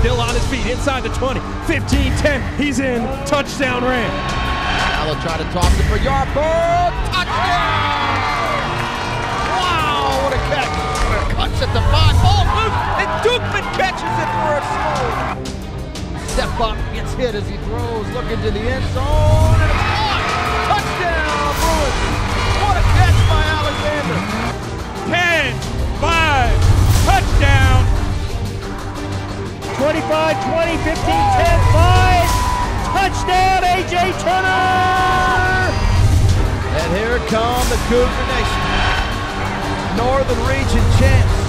still on his feet, inside the 20, 15, 10, he's in, touchdown ran. Now they'll try to toss it for yard. Touchdown! Wow, what a catch. Cuts at the 5, ball loose, and Dukeman catches it for a score. Step up, gets hit as he throws, looking to the end zone, and it's caught! Touchdown, Bruins! What a catch by Alexander! 10, 5, touchdown! 25, 20, 15, 10, 5, touchdown, A.J. Turner! And here come the Cougar Nation. Northern Region champs.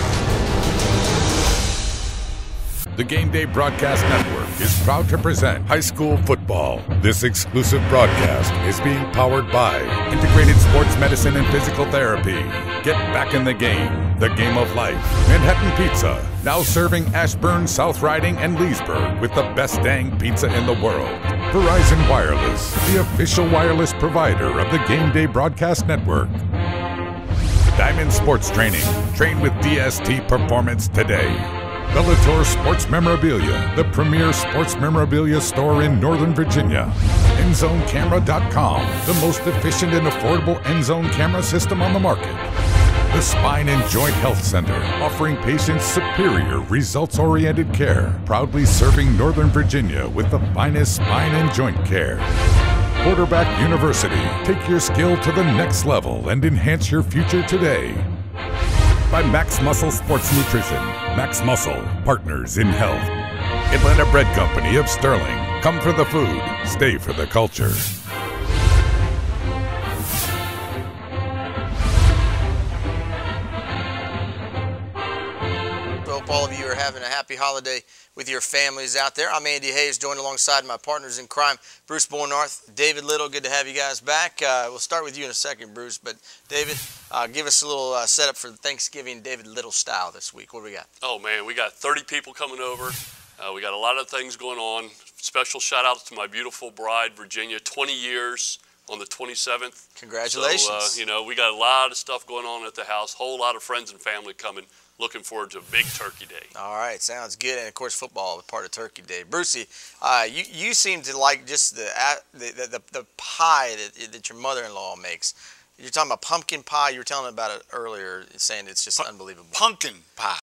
The Gameday Broadcast Network is proud to present high school football. This exclusive broadcast is being powered by Integrated Sports Medicine and Physical Therapy. Get back in the game of life. Manhattan Pizza, now serving Ashburn, South Riding, and Leesburg with the best dang pizza in the world. Verizon Wireless, the official wireless provider of the Gameday Broadcast Network. Diamond Sports Training, train with DST Performance today. Bellator Sports Memorabilia, the premier sports memorabilia store in Northern Virginia. EndZoneCamera.com, the most efficient and affordable end zone camera system on the market. The Spine and Joint Health Center, offering patients superior, results-oriented care, proudly serving Northern Virginia with the finest spine and joint care. Quarterback University, take your skill to the next level and enhance your future today. By Max Muscle Sports Nutrition. Max Muscle, partners in health. Atlanta Bread Company of Sterling. Come for the food, stay for the culture. Hope all of you are having a happy holiday with your families out there. I'm Andy Hayes, joined alongside my partners in crime, Bruce Bornarth, David Liddle. Good to have you guys back. We'll start with you in a second, Bruce. But David, give us a little setup for Thanksgiving David Liddle style this week. What do we got? Oh man, we got 30 people coming over. We got a lot of things going on. Special shout outs to my beautiful bride, Virginia, 20 years on the 27th. Congratulations. So, you know, we got a lot of stuff going on at the house, whole lot of friends and family coming. Looking forward to a big turkey day. All right, sounds good. And of course, football is part of Turkey Day. Brucey, you seem to like just the pie that your mother-in-law makes. You're talking about pumpkin pie. You were telling about it earlier, saying it's just unbelievable. Pumpkin pie.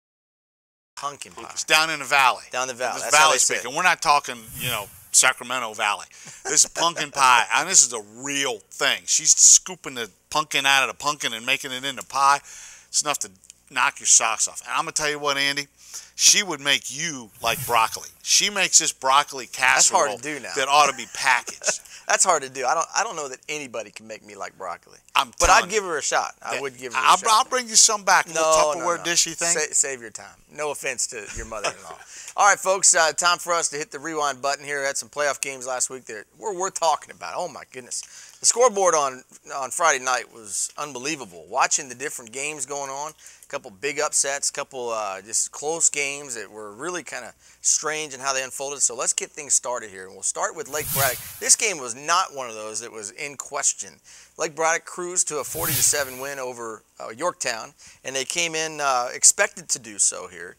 Pumpkin pie. It's down in the valley. Down the valley. That's valley speaking. We're not talking, you know, Sacramento Valley. This is pumpkin pie, and this is a real thing. She's scooping the pumpkin out of the pumpkin and making it into pie. It's enough to knock your socks off. And I'm going to tell you what, Andy, she would make you like broccoli. She makes this broccoli casserole That's hard to do now. that ought to be packaged. That's hard to do. I don't know that anybody can make me like broccoli. But I'd give her a shot. I would give her a shot. I'll bring you some back. A little Tupperware dishy thing. Save your time. No offense to your mother-in-law. All right, folks, time for us to hit the rewind button here. We had some playoff games last week that were worth talking about. Oh, my goodness. The scoreboard on Friday night was unbelievable. Watching the different games going on, a couple big upsets, a couple just close games that were really kind of strange in how they unfolded. So let's get things started here. And we'll start with Lake Braddock. This game was not one of those that was in question. Lake Braddock cruised to a 40-7 win over Yorktown, and they came in expected to do so here.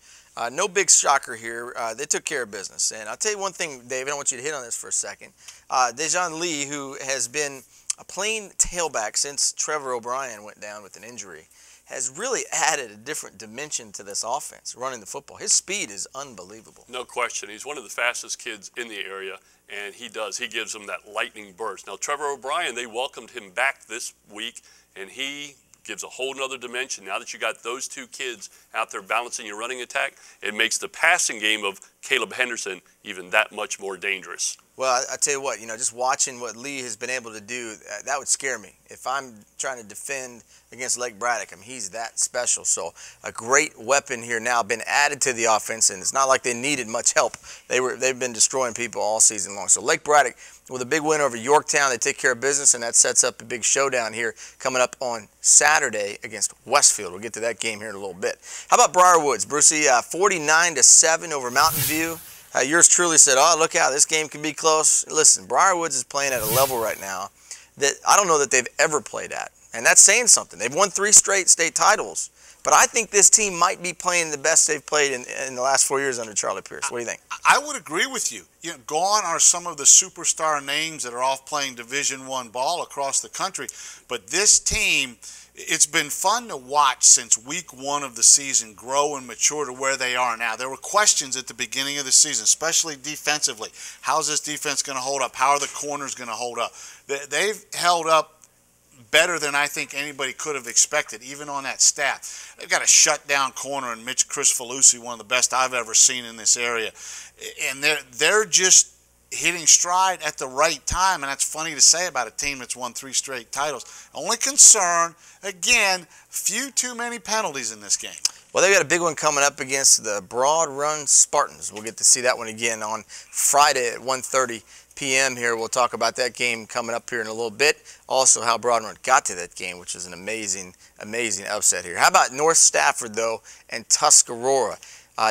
No big shocker here. They took care of business. And I'll tell you one thing, David, I want you to hit on this for a second. Dejan Lee, who has been a plain tailback since Trevor O'Brien went down with an injury, has really added a different dimension to this offense, running the football. His speed is unbelievable. No question. He's one of the fastest kids in the area, and he gives them that lightning burst. Now, Trevor O'Brien, they welcomed him back this week, and he gives a whole nother dimension. Now that you got those two kids out there balancing your running attack, it makes the passing game of Caleb Henderson even that much more dangerous. Well, I tell you what, just watching what Lee has been able to do, that would scare me. If I'm trying to defend against Lake Braddock, he's that special. So a great weapon here now been added to the offense, and it's not like they needed much help. They've been destroying people all season long. So Lake Braddock with a big win over Yorktown, they take care of business, and that sets up a big showdown here coming up on Saturday against Westfield. We'll get to that game here in a little bit. How about Briarwoods, Brucey? 49-7 over Mountain View. Yours truly said, oh, look out, this game can be close. Listen, Briarwoods is playing at a level right now that I don't know that they've ever played at. And that's saying something. They've won 3 straight state titles. but I think this team might be playing the best they've played in the last 4 years under Charlie Pierce. What do you think? I would agree with you. You know, gone are some of the superstar names that are off playing Division I ball across the country, but this team, it's been fun to watch since week 1 of the season grow and mature to where they are now. There were questions at the beginning of the season, especially defensively. How's this defense going to hold up? How are the corners going to hold up? They've held up better than I think anybody could have expected, even on that staff. They've got a shutdown corner in Chris Falusi, one of the best I've ever seen in this area. And they're just hitting stride at the right time, and that's funny to say about a team that's won 3 straight titles. Only concern, again, few too many penalties in this game. Well, they've got a big one coming up against the Broad Run Spartans. We'll get to see that one again on Friday at 1:30 p.m. here. We'll talk about that game coming up here in a little bit. Also, how Broad Run got to that game, which is an amazing, amazing upset here. How about North Stafford, though, and Tuscarora?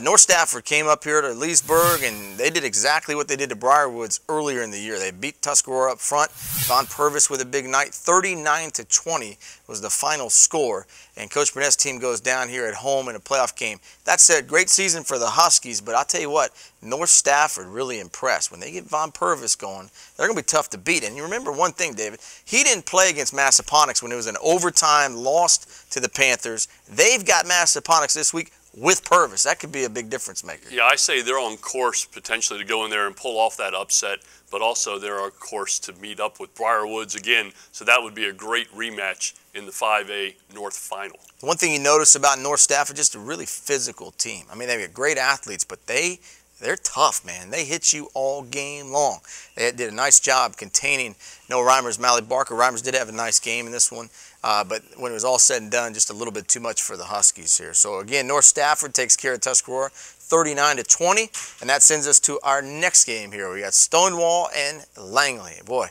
North Stafford came up here to Leesburg, and they did exactly what they did to Briarwoods earlier in the year. They beat Tuscarora up front. Von Purvis with a big night. 39-20 was the final score. And Coach Burnett's team goes down here at home in a playoff game. That said, great season for the Huskies, but I'll tell you what, North Stafford really impressed. When they get Von Purvis going, they're going to be tough to beat. And you remember one thing, David, he didn't play against Massaponax when it was an overtime, lost to the Panthers. They've got Massaponax this week with Purvis. That could be a big difference maker. Yeah, I say they're on course potentially to go in there and pull off that upset, but also they're on course to meet up with Briarwoods again, so that would be a great rematch in the 5A North Final. One thing you notice about North Stafford, just a really physical team. I mean, they've got great athletes, but they're tough, man. They hit you all game long. They did a nice job containing Noah Reimers, Mally Barker. Reimers did have a nice game in this one, but when it was all said and done, just a little bit too much for the Huskies here. So again, North Stafford takes care of Tuscarora 39-20, and that sends us to our next game here. We got Stonewall and Langley. Boy,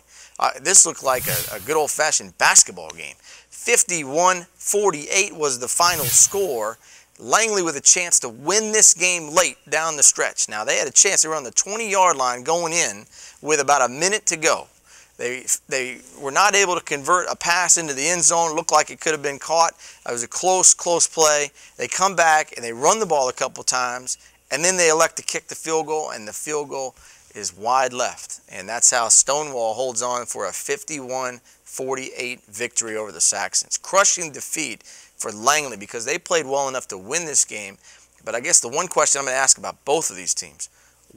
this looked like a good old-fashioned basketball game. 51-48 was the final score. Langley with a chance to win this game late down the stretch. Now, they had a chance. They were on the 20-yard line going in with about a minute to go. They were not able to convert a pass into the end zone. It looked like it could have been caught. It was a close play. They come back, and they run the ball a couple times, and then they elect to kick the field goal, and the field goal is wide left. And that's how Stonewall holds on for a 51-48 victory over the Saxons. Crushing defeat for Langley because they played well enough to win this game. But I guess the one question I'm going to ask about both of these teams,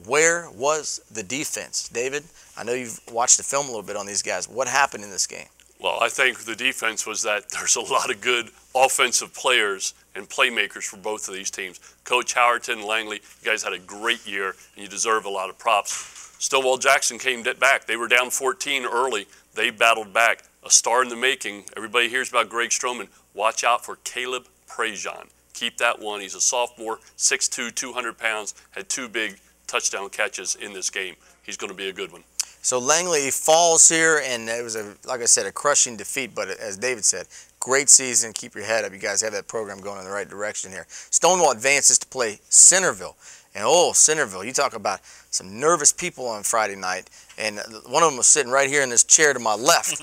where was the defense? David, I know you've watched the film a little bit on these guys. What happened in this game? Well, I think the defense was that there's a lot of good offensive players and playmakers for both of these teams. Coach Howerton and Langley, you guys had a great year, and you deserve a lot of props. Stonewall Jackson came back. They were down 14 early. They battled back. A star in the making. Everybody hears about Greg Stroman. Watch out for Caleb Prejean. Keep that one. He's a sophomore, 6'2", 200 pounds, had 2 big touchdown catches in this game. He's going to be a good one. So Langley falls here, and it was, like I said, a crushing defeat. But as David said, great season. Keep your head up. You guys have that program going in the right direction here. Stonewall advances to play Centerville. And, oh, Centerville, you talk about some nervous people on Friday night. And one of them was sitting right here in this chair to my left.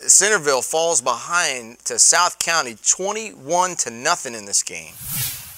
Centerville falls behind to South County 21-0 in this game.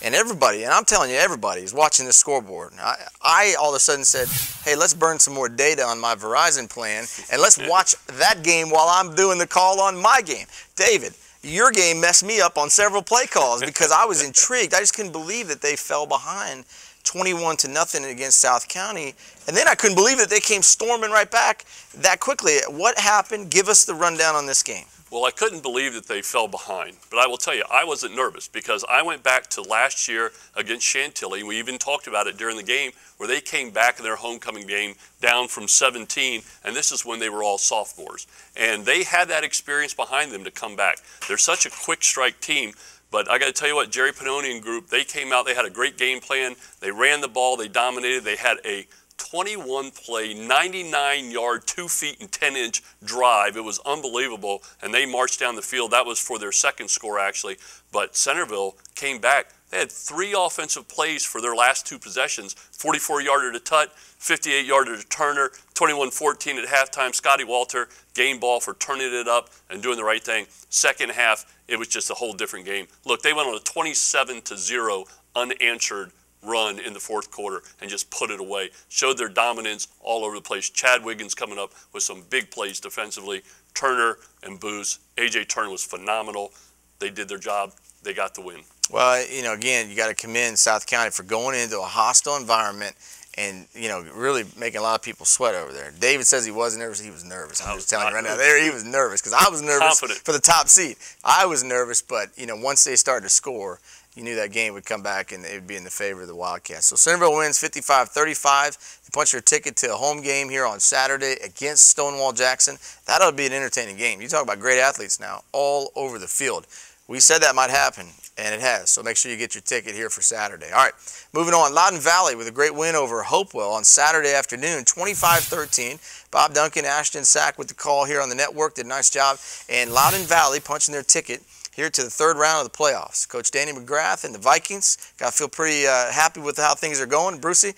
And everybody, and I'm telling you, everybody is watching this scoreboard. I all of a sudden said, hey, let's burn some more data on my Verizon plan, and let's watch that game while I'm doing the call on my game. David, your game messed me up on several play calls because I was intrigued. I just couldn't believe that they fell behind 21-0 against South County. And then I couldn't believe that they came storming right back that quickly. What happened? Give us the rundown on this game. Well, I couldn't believe that they fell behind, but I will tell you, I wasn't nervous because I went back to last year against Chantilly. We even talked about it during the game where they came back in their homecoming game down from 17, and this is when they were all sophomores. And they had that experience behind them to come back. They're such a quick strike team, but I got to tell you what, Jerry Pannoni and group, they came out, they had a great game plan. They ran the ball, they dominated, they had a 21-play, 99-yard, 2 feet and 10-inch drive. It was unbelievable, and they marched down the field. That was for their second score, actually. But Centerville came back. They had 3 offensive plays for their last 2 possessions, 44-yarder to Tut, 58-yarder to Turner, 21-14 at halftime. Scotty Walter, game ball for turning it up and doing the right thing. Second half, it was just a whole different game. Look, they went on a 27-0 unanswered run in the fourth quarter and just put it away. Showed their dominance all over the place. Chad Wiggins coming up with some big plays defensively. Turner and Booz. A.J. Turner was phenomenal. They did their job. They got the win. Well, you know, again, you got to commend South County for going into a hostile environment and, you know, really making a lot of people sweat over there. David says he wasn't nervous. He was nervous. I'm just telling you right now. He was nervous because I was nervous for the top seed. I was nervous, but, you know, once they started to score, you knew that game would come back and it would be in the favor of the Wildcats. So Centerville wins 55-35. They punch their ticket to a home game here on Saturday against Stonewall Jackson. That'll be an entertaining game. You talk about great athletes now all over the field. We said that might happen, and it has. So make sure you get your ticket here for Saturday. All right, moving on. Loudon Valley with a great win over Hopewell on Saturday afternoon, 25-13. Bob Duncan, Ashton Sack with the call here on the network. Did a nice job. And Loudon Valley punching their ticket here to the third round of the playoffs. Coach Danny McGrath and the Vikings got to feel pretty happy with how things are going. Brucey,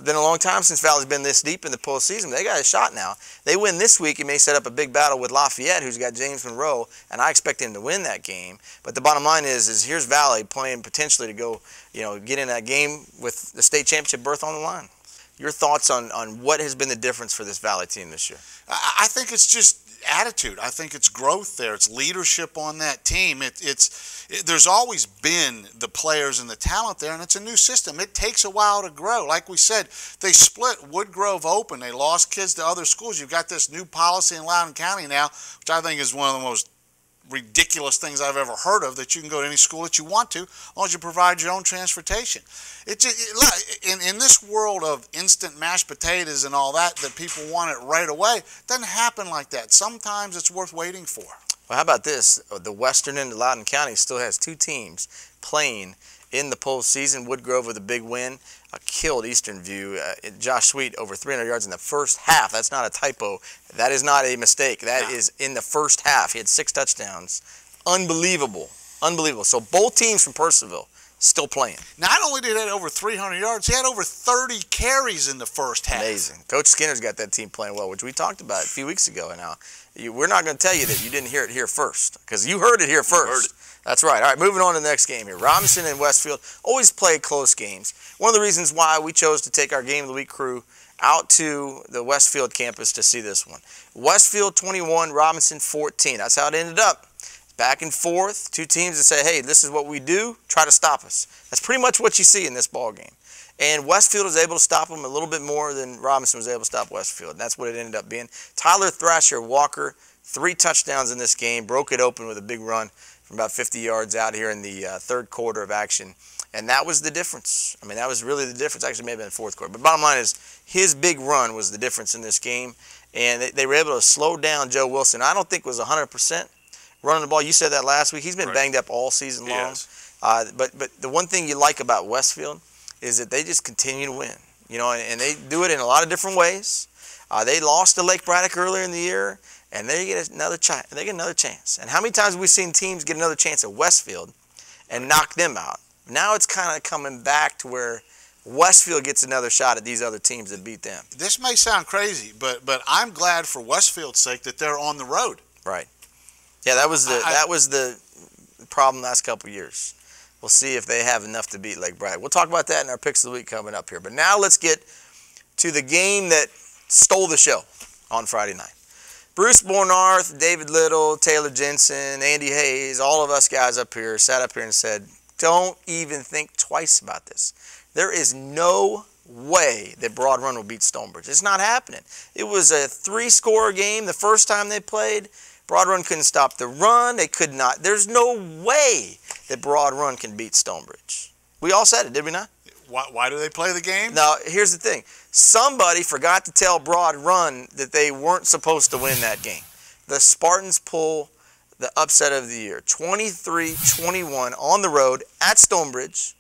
been a long time since Valley's been this deep in the postseason. They got a shot now. They win this week. It may set up a big battle with Lafayette, who's got James Monroe, and I expect him to win that game. But the bottom line is here's Valley playing potentially to go, you know, get in that game with the state championship berth on the line. Your thoughts on what has been the difference for this Valley team this year? I think it's just attitude. I think it's growth there. It's leadership on that team. There's always been the players and the talent there, and it's a new system. It takes a while to grow. Like we said, they split Woodgrove open. They lost kids to other schools. You've got this new policy in Loudoun County now, which I think is one of the most ridiculous things I've ever heard of, that you can go to any school that you want to as long as you provide your own transportation. In this world of instant mashed potatoes and all that people want it right away, it doesn't happen like that. Sometimes it's worth waiting for. Well, how about this? The western end of Loudoun County still has 2 teams playing in the postseason. Woodgrove with a big win, killed Eastern View. Josh Sweet over 300 yards in the first half. That's not a typo. That is not a mistake. That is in the first half. He had 6 touchdowns. Unbelievable. Unbelievable. So both teams from Purcellville still playing. Not only did he have over 300 yards, he had over 30 carries in the first half. Amazing. Coach Skinner's got that team playing well, which we talked about a few weeks ago. Now, we're not going to tell you that you didn't hear it here first, because you heard it here first. That's right. All right, moving on to the next game here. Robinson and Westfield always play close games. One of the reasons why we chose to take our Game of the Week crew out to the Westfield campus to see this one. Westfield 21, Robinson 14. That's how it ended up. Back and forth, 2 teams that say, hey, this is what we do, try to stop us. That's pretty much what you see in this ball game. And Westfield was able to stop them a little bit more than Robinson was able to stop Westfield. And that's what it ended up being. Tyler Thrasher Walker, 3 touchdowns in this game, broke it open with a big run from about 50 yards out here in the third quarter of action. And that was the difference. I mean, that was really the difference. Actually, it may have been the fourth quarter. But bottom line is, his big run was the difference in this game. And they were able to slow down Joe Wilson. I don't think was 100% running the ball. You said that last week. He's been banged up all season long. Yes. But the one thing you like about Westfield is that they just continue to win. You know, and they do it in a lot of different ways. They lost to Lake Braddock earlier in the year, and they get another chance. And how many times have we seen teams get another chance at Westfield and knock them out? Now it's kind of coming back to where Westfield gets another shot at these other teams that beat them. This may sound crazy, but I'm glad for Westfield's sake that they're on the road. Right. Yeah, that was the problem last couple of years. We'll see if they have enough to beat Lake Braddock. We'll talk about that in our picks of the week coming up here. But now let's get to the game that stole the show on Friday night. Bruce Bornarth, David Liddle, Taylor Jensen, Andy Hayes, all of us guys up here sat up here and said, don't even think twice about this. There is no way that Broad Run will beat Stonebridge. It's not happening. It was a 3-score game the first time they played. Broad Run couldn't stop the run. They could not. There's no way that Broad Run can beat Stonebridge. We all said it, did we not? Why do they play the game? Now, here's the thing. Somebody forgot to tell Broad Run that they weren't supposed to win that game. The Spartans pull the upset of the year, 23-21 on the road at Stonebridge,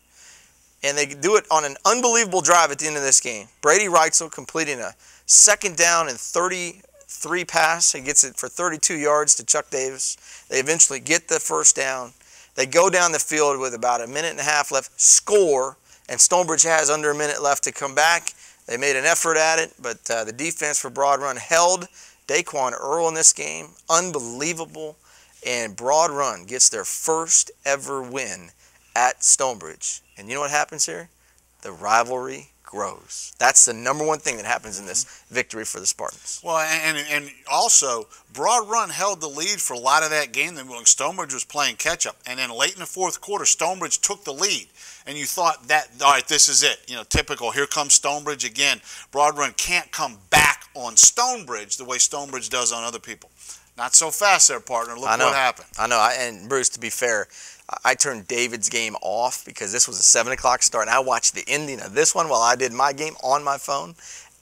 and they do it on an unbelievable drive at the end of this game. Brady Reitzel completing a 2nd down and 33 pass. He gets it for 32 yards to Chuck Davis. They eventually get the first down, They go down the field with about a minute and a half left, score, and Stonebridge has under a minute left to come back. They made an effort at it, but the defense for Broad Run held Daquan Earl in this game. Unbelievable. And Broad Run gets their first ever win at Stonebridge. And you know what happens here? The rivalry grows. That's the number one thing that happens in this victory for the Spartans. Well, and also, Broad Run held the lead for a lot of that game. Then when Stonebridge was playing catch-up. And then late in the fourth quarter, Stonebridge took the lead. And you thought that, all right, this is it. You know, typical, here comes Stonebridge again. Broad Run can't come back on Stonebridge the way Stonebridge does on other people. Not so fast there, partner. Look what happened. I know. And Bruce, to be fair, I turned David's game off because this was a 7 o'clock start, and I watched the ending of this one while I did my game on my phone,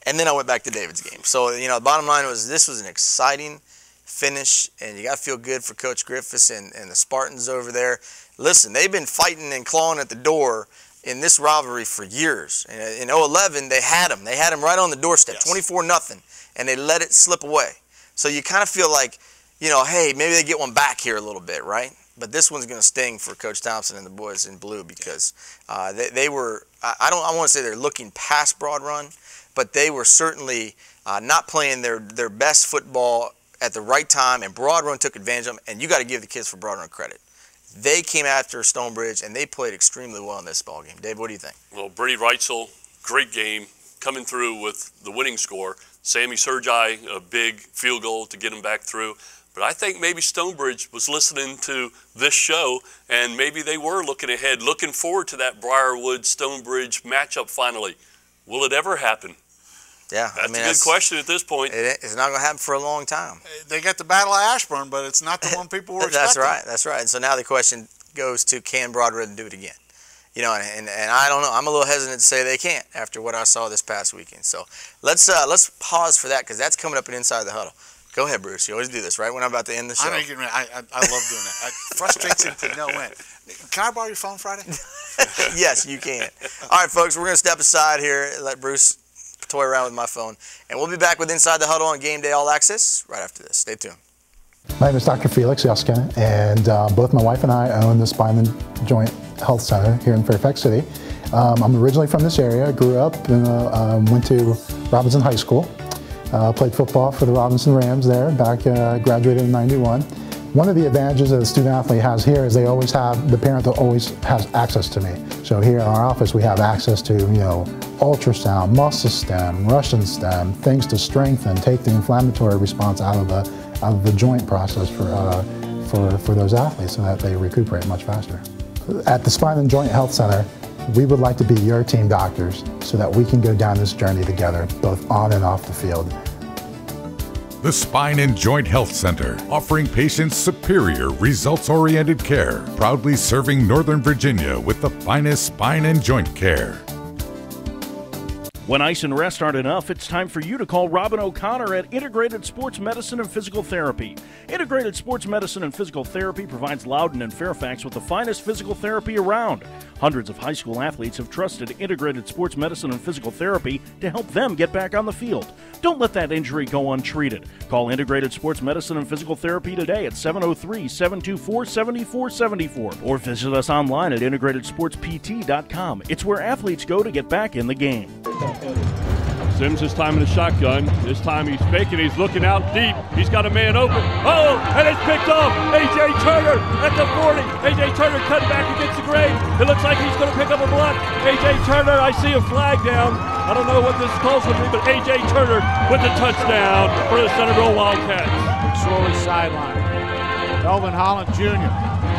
and then I went back to David's game. So, you know, the bottom line was this was an exciting finish, and you got to feel good for Coach Griffiths and the Spartans over there. Listen, they've been fighting and clawing at the door in this rivalry for years. In 2011, they had them. They had them right on the doorstep, 24-0, and they let it slip away. So you kind of feel like, you know, hey, maybe they get one back here a little bit, right? But this one's going to sting for Coach Thompson and the boys in blue because they were, I want to say they're looking past Broad Run, but they were certainly not playing their best football at the right time, and Broad Run took advantage of them, and you got to give the kids for Broad Run credit. They came after Stonebridge, and they played extremely well in this ball game. Dave, what do you think? Well, Brady Reitzel, great game, coming through with the winning score. Sammy Sergi, a big field goal to get him back through. But I think maybe Stonebridge was listening to this show, and maybe they were looking ahead, looking forward to that Briarwood-Stonebridge matchup finally. Will it ever happen? Yeah, that's a good question at this point. It's not going to happen for a long time. They got the Battle of Ashburn, but it's not the one people were expecting. That's right. And so now the question goes to, can Broad Run do it again? You know, and I don't know. I'm a little hesitant to say they can't after what I saw this past weekend. So let's pause for that because that's coming up in Inside the Huddle. Go ahead, Bruce. You always do this, right? When I'm about to end the show. I love doing that. It frustrates him to no end. Can I borrow your phone Friday? Yes, you can. All right, folks, we're going to step aside here and let Bruce toy around with my phone. And we'll be back with Inside the Huddle on Gameday All-Access right after this. Stay tuned. My name is Dr. Felix Yuskin, and both my wife and I own the Spine and Joint Health Center here in Fairfax City. I'm originally from this area. I grew up and went to Robinson High School. Played football for the Robinson Rams there, graduated in '91. One of the advantages that a student athlete has here is they always have, the parent that always has access to me. So here in our office we have access to, ultrasound, muscle stem, Russian stem, things to strengthen, take the inflammatory response out of the joint process for those athletes so that they recuperate much faster. At the Spine and Joint Health Center, we would like to be your team doctors so that we can go down this journey together, both on and off the field. The Spine and Joint Health Center, offering patients superior, results-oriented care, proudly serving Northern Virginia with the finest spine and joint care. When ice and rest aren't enough, it's time for you to call Robin O'Connor at Integrated Sports Medicine and Physical Therapy. Integrated Sports Medicine and Physical Therapy provides Loudon and Fairfax with the finest physical therapy around. Hundreds of high school athletes have trusted Integrated Sports Medicine and Physical Therapy to help them get back on the field. Don't let that injury go untreated. Call Integrated Sports Medicine and Physical Therapy today at 703-724-7474 or visit us online at integratedsportspt.com. It's where athletes go to get back in the game. Sims this time in the shotgun. This time he's faking. He's looking out deep. He's got a man open. Oh, and it's picked off. A.J. Turner at the 40. A.J. Turner cut back against the grain. It looks like he's going to pick up a block. A.J. Turner, I see a flag down. I don't know what this calls for me, but A.J. Turner with the touchdown for the Centerville Wildcats. McSorley sideline. Melvin Holland Jr.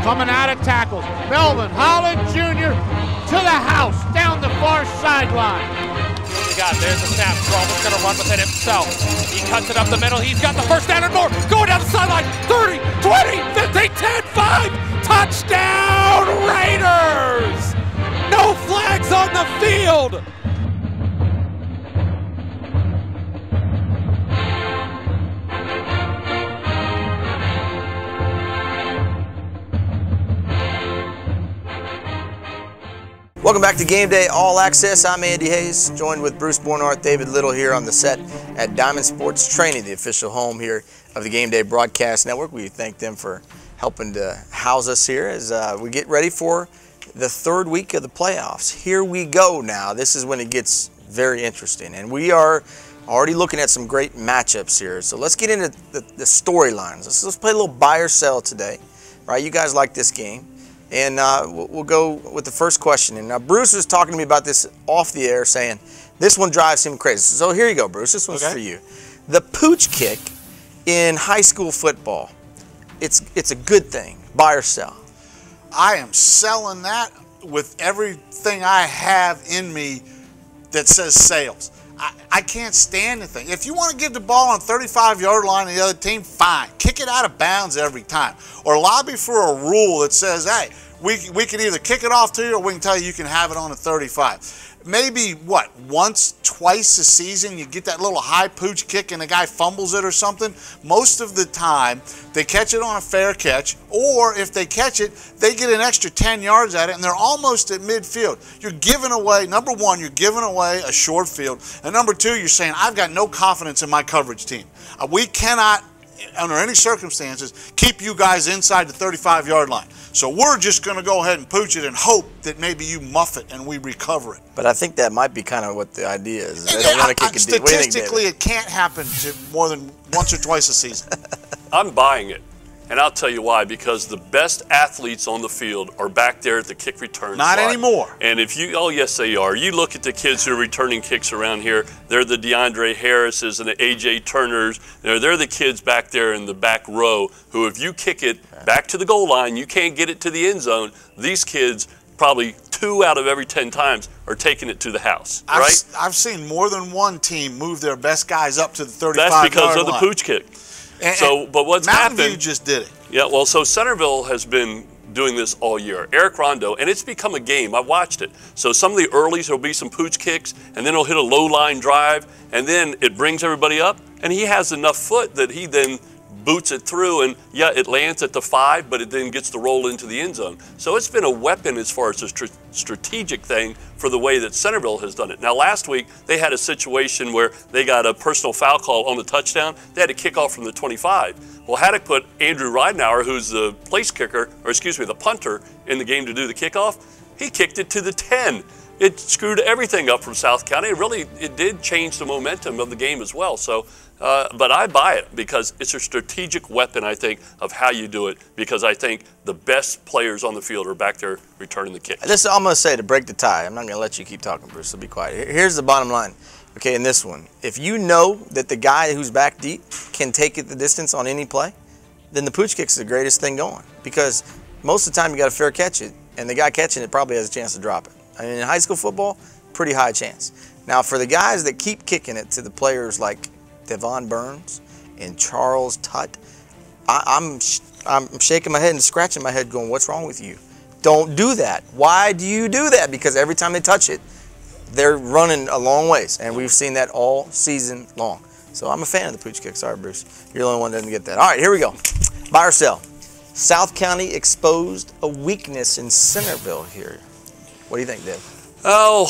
coming out of tackles. Melvin Holland Jr. to the house down the far sideline. There's the snap. Strowman's going to run with it himself. He cuts it up the middle. He's got the first down and more. Going down the sideline. 30, 20, 15, 10, 5. Touchdown Raiders! No flags on the field. Welcome back to Gameday All-Access. I'm Andy Hayes, joined with Bruce Bornarth, David Liddle here on the set at Diamond Sports Training, the official home here of the Gameday Broadcast Network. We thank them for helping to house us here as we get ready for the third week of the playoffs. Here we go now. This is when it gets very interesting, and we are already looking at some great matchups here. So let's get into the storylines. Let's play a little buy or sell today. Right, you guys like this game, and we'll go with the first question. And now Bruce was talking to me about this off the air, saying this one drives him crazy. So here you go, Bruce. This one's for you. The pooch kick in high school football. It's a good thing. Buy or sell? I am selling that with everything I have in me that says sales. I can't stand the thing. If you want to give the ball on 35-yard line to the other team, fine. Kick it out of bounds every time. Or lobby for a rule that says, hey, we can either kick it off to you or we can tell you can have it on the 35. Maybe, what, once, twice a season you get that little high pooch kick and the guy fumbles it or something. Most of the time, they catch it on a fair catch, or if they catch it, they get an extra 10 yards at it, and they're almost at midfield. You're giving away, number one, you're giving away a short field, and number two, you're saying, I've got no confidence in my coverage team. We cannot, under any circumstances, keep you guys inside the 35-yard line. So we're just going to go ahead and pooch it and hope that maybe you muff it and we recover it. But I think that might be kind of what the idea is. They don't want to kick it deep. Statistically, it can't happen to more than once or twice a season. I'm buying it. And I'll tell you why, because the best athletes on the field are back there at the kick return Not slot. anymore. And if you, oh yes they are. You look at the kids who are returning kicks around here, they're the DeAndre Harrises and the AJ Turners. They're the kids back there in the back row who, if you kick it back to the goal line, you can't get it to the end zone. These kids, probably 2 out of every 10 times, are taking it to the house, right? I've seen more than one team move their best guys up to the 35-yard line. That's because of the pooch kick. But what's happened? Mountain View just did it. Yeah, well, so Centerville has been doing this all year. Eric Rondo, and it's become a game. I watched it. So some of the earlies, there'll be some pooch kicks, and then he'll hit a low line drive, and then it brings everybody up, and he has enough foot that he then boots it through, and yeah, it lands at the 5, but it then gets to roll into the end zone. So it's been a weapon as far as a strategic thing for the way that Centerville has done it. Now, last week, they had a situation where they got a personal foul call on the touchdown. They had to kick off from the 25. Well, Haddock put Andrew Ridenauer, who's the place kicker, or excuse me, the punter in the game to do the kickoff. He kicked it to the 10. It screwed everything up from South County. It did change the momentum of the game as well. So, but I buy it because it's a strategic weapon, I think, of how you do it, because I think the best players on the field are back there returning the kick. This I'm going to say to break the tie. I'm not going to let you keep talking, Bruce, so be quiet. Here's the bottom line. Okay, in this one, if you know that the guy who's back deep can take it the distance on any play, then the pooch kick's the greatest thing going, because most of the time you got to fair catch it, and the guy catching it probably has a chance to drop it. I mean, in high school football, pretty high chance. Now, for the guys that keep kicking it to the players like Devon Burns and Charles Tutt, I'm shaking my head and scratching my head going, what's wrong with you? Don't do that. Why do you do that? Because every time they touch it, they're running a long ways, and we've seen that all season long. So I'm a fan of the pooch kick. Sorry, Bruce. You're the only one that doesn't get that. All right, here we go. Buy or sell. South County exposed a weakness in Centerville here. What do you think, Dave? Oh,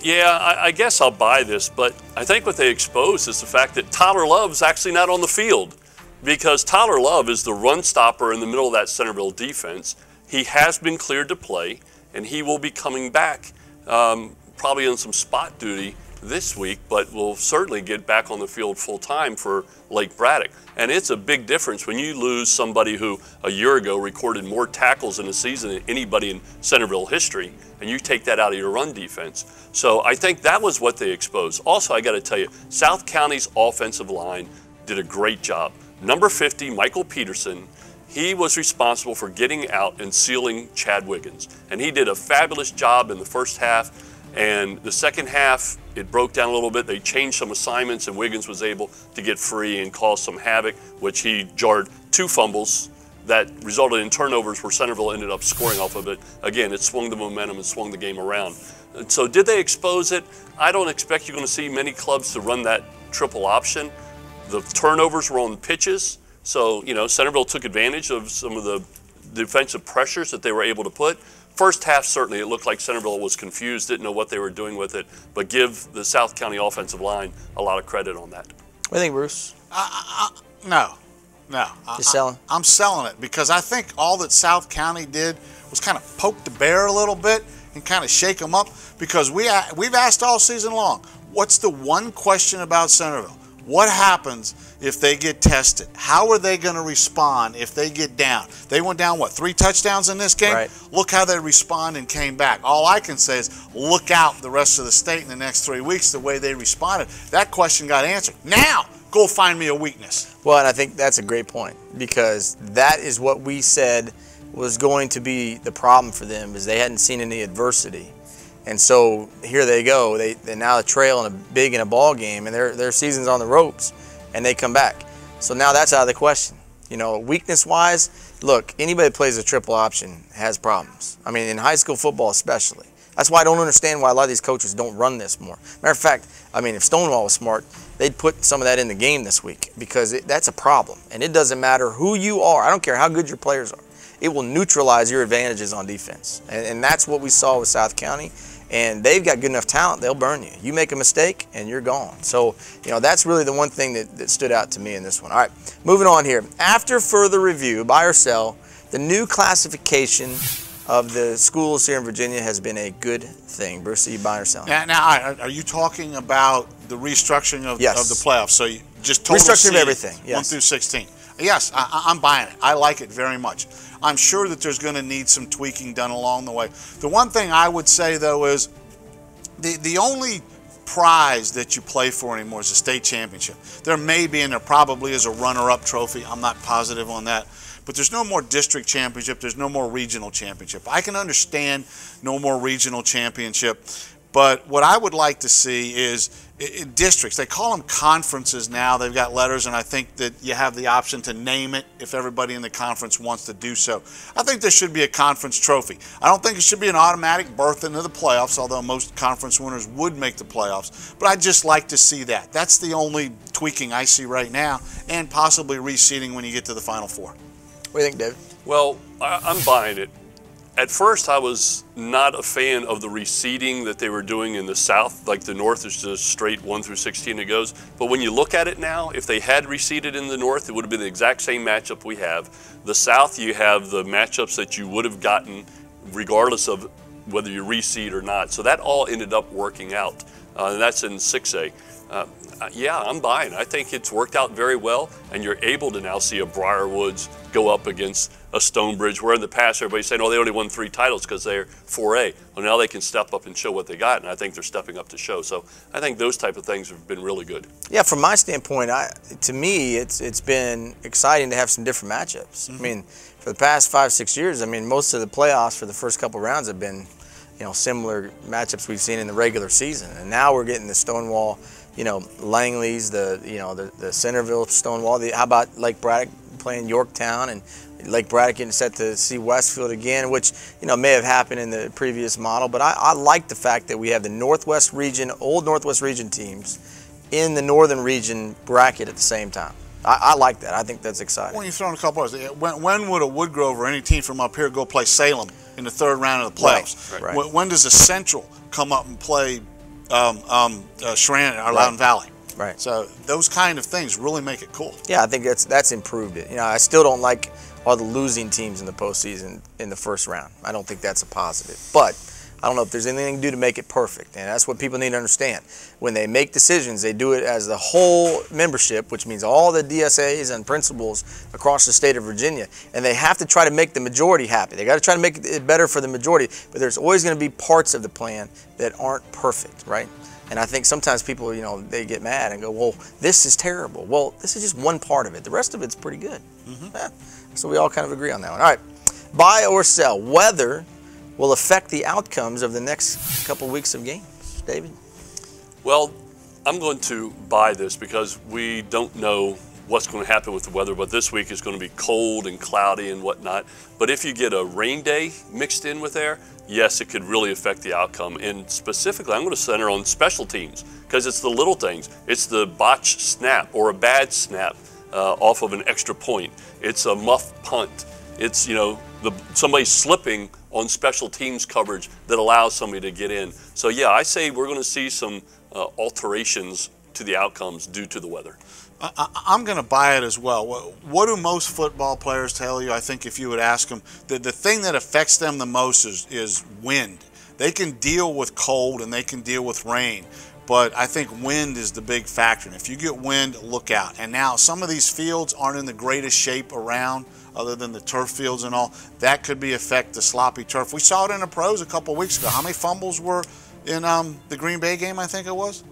yeah, I guess I'll buy this, but I think what they exposed is the fact that Tyler Love's actually not on the field, because Tyler Love is the run stopper in the middle of that Centerville defense. He has been cleared to play, and he will be coming back probably on some spot duty this week, but will certainly get back on the field full time for Lake Braddock. And it's a big difference when you lose somebody who a year ago recorded more tackles in a season than anybody in Centerville history, and you take that out of your run defense. So I think that was what they exposed. Also, I got to tell you, South County's offensive line did a great job. Number 50, Michael Peterson, he was responsible for getting out and sealing Chad Wiggins. And he did a fabulous job in the first half. And the second half, it broke down a little bit. They changed some assignments, and Wiggins was able to get free and cause some havoc, which he jarred 2 fumbles that resulted in turnovers where Centerville ended up scoring off of it. Again, it swung the momentum and swung the game around. And so did they expose it? I don't expect you're going to see many clubs to run that triple option. The turnovers were on pitches, so Centerville took advantage of some of the defensive pressures that they were able to put. First half, certainly, it looked like Centerville was confused, didn't know what they were doing with it, but give the South County offensive line a lot of credit on that. What do you think, Bruce? No. No. Just selling? I'm selling it because I think all that South County did was kind of poke the bear a little bit and kind of shake them up, because we've asked all season long, what's the one question about Centerville? What happens if they get tested? How are they going to respond if they get down? They went down, what, 3 touchdowns in this game? Right. Look how they respond and came back. All I can say is look out the rest of the state in the next 3 weeks, the way they responded. That question got answered. Now, go find me a weakness. Well, and I think that's a great point, because that is what we said was going to be the problem for them, is they hadn't seen any adversity. And so here they go. They're now trailing big in a ball game, and their season's on the ropes, and they come back. So now that's out of the question. You know, weakness-wise, look, anybody that plays a triple option has problems. I mean, in high school football especially. That's why I don't understand why a lot of these coaches don't run this more. Matter of fact, I mean, if Stonewall was smart, they'd put some of that in the game this week, because that's a problem. And it doesn't matter who you are. I don't care how good your players are. It will neutralize your advantages on defense. And that's what we saw with South County. And they've got good enough talent, they'll burn you. You make a mistake, and you're gone. So, you know, that's really the one thing that stood out to me in this one. All right, moving on here. After further review, buy or sell, the new classification of the schools here in Virginia has been a good thing. Bruce, are you buying or selling? Now, are you talking about the restructuring of the playoffs? So you just total restructuring of everything, yes. 1 through 16. Yes, I'm buying it. I like it very much. I'm sure that there's going to need some tweaking done along the way. The one thing I would say, though, is the only prize that you play for anymore is a state championship. There may be, and there probably is, a runner-up trophy. I'm not positive on that. But there's no more district championship. There's no more regional championship. I can understand no more regional championship. But what I would like to see is districts. They call them conferences now. They've got letters, and I think that you have the option to name it if everybody in the conference wants to do so. I think there should be a conference trophy. I don't think it should be an automatic berth into the playoffs, although most conference winners would make the playoffs. But I'd just like to see that. That's the only tweaking I see right now, and possibly reseeding when you get to the Final Four. What do you think, David? Well, I'm buying it. At first, I was not a fan of the reseeding that they were doing in the South. Like the North is just straight 1 through 16 it goes. But when you look at it now, if they had reseeded in the North, it would have been the exact same matchup we have. The South, you have the matchups that you would have gotten regardless of whether you reseed or not. So that all ended up working out. And that's in 6A. Yeah, I'm buying. I think it's worked out very well, and you're able to now see a Briarwoods go up against a Stonebridge, where in the past everybody's saying, oh, they only won 3 titles because they're 4A. Well, now they can step up and show what they got, and I think they're stepping up to show. So I think those type of things have been really good. Yeah, from my standpoint, to me, it's been exciting to have some different matchups. Mm-hmm. I mean, for the past 5-6 years, I mean, most of the playoffs for the first couple rounds have been, you know, similar matchups we've seen in the regular season, and now we're getting the Stonewall, you know, Langley's, the Centerville Stonewall. How about Lake Braddock playing Yorktown, and Lake Braddock getting set to see Westfield again, which, you know, may have happened in the previous model. But I like the fact that we have the Northwest Region, old Northwest Region teams in the Northern Region bracket at the same time. I like that. I think that's exciting. When you throw in a couple others, when would a Woodgrove or any team from up here go play Salem in the 3rd round of the playoffs? Right. When does a Central come up and play Shrine or Loudoun Valley? Right. So those kind of things really make it cool. Yeah, I think that's improved it. You know, I still don't like all the losing teams in the postseason in the first round. I don't think that's a positive. But I don't know if there's anything to do to make it perfect. And that's what people need to understand. When they make decisions, they do it as the whole membership, which means all the DSAs and principals across the state of Virginia. And they have to try to make the majority happy. They got to try to make it better for the majority. But there's always going to be parts of the plan that aren't perfect, right? And I think sometimes people, you know, they get mad and go, well, this is terrible. Well, this is just one part of it. The rest of it's pretty good. Mm-hmm. Yeah. So we all kind of agree on that one. All right, buy or sell. Weather will affect the outcomes of the next couple weeks of games. David? Well, I'm going to buy this because we don't know what's going to happen with the weather, but this week is going to be cold and cloudy and whatnot. But if you get a rain day mixed in with there, yes, it could really affect the outcome. And specifically, I'm going to center on special teams because it's the little things. It's the botched snap or a bad snap off of an extra point. It's a muff punt. It's, you know, somebody slipping on special teams coverage that allows somebody to get in. So yeah, I say we're going to see some alterations to the outcomes due to the weather. I'm going to buy it as well. What do most football players tell you? I think if you would ask them, the thing that affects them the most is wind. They can deal with cold and they can deal with rain, but I think wind is the big factor. And if you get wind, look out. And now some of these fields aren't in the greatest shape around, other than the turf fields and all. That could affect the sloppy turf. We saw it in the pros a couple of weeks ago. How many fumbles were in the Green Bay game, I think it was?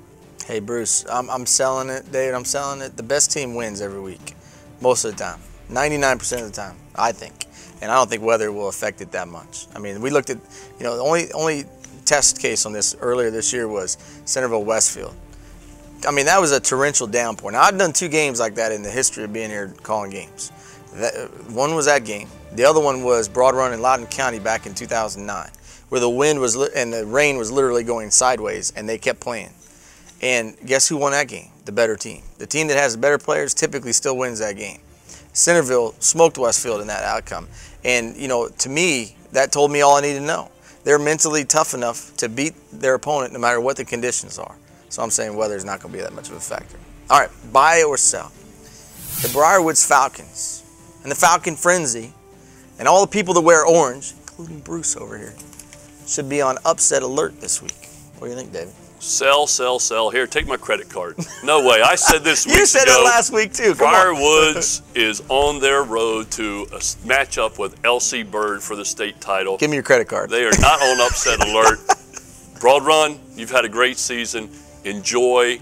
Hey, Bruce, I'm selling it, David. I'm selling it. The best team wins every week, most of the time, 99% of the time, I think. And I don't think weather will affect it that much. I mean, we looked at, the only test case on this earlier this year was Centerville Westfield. I mean, that was a torrential downpour. Now, I've done 2 games like that in the history of being here calling games. One was that game. The other one was Broad Run in Loudoun County back in 2009, where the wind was and the rain was literally going sideways, and they kept playing. And guess who won that game? The better team. The team that has the better players typically still wins that game. Centerville smoked Westfield in that outcome. And, to me, that told me all I needed to know. They're mentally tough enough to beat their opponent no matter what the conditions are. So I'm saying weather is not going to be that much of a factor. All right, buy or sell. The Briarwoods Falcons and the Falcon Frenzy and all the people that wear orange, including Bruce over here, should be on upset alert this week. What do you think, David? Sell, sell, sell. Here, take my credit card. No way. I said this week ago. You said it last week, too. Come Briarwoods is on their road to a matchup with LC Bird for the state title. Give me your credit card. They are not on upset alert. Broad Run, you've had a great season. Enjoy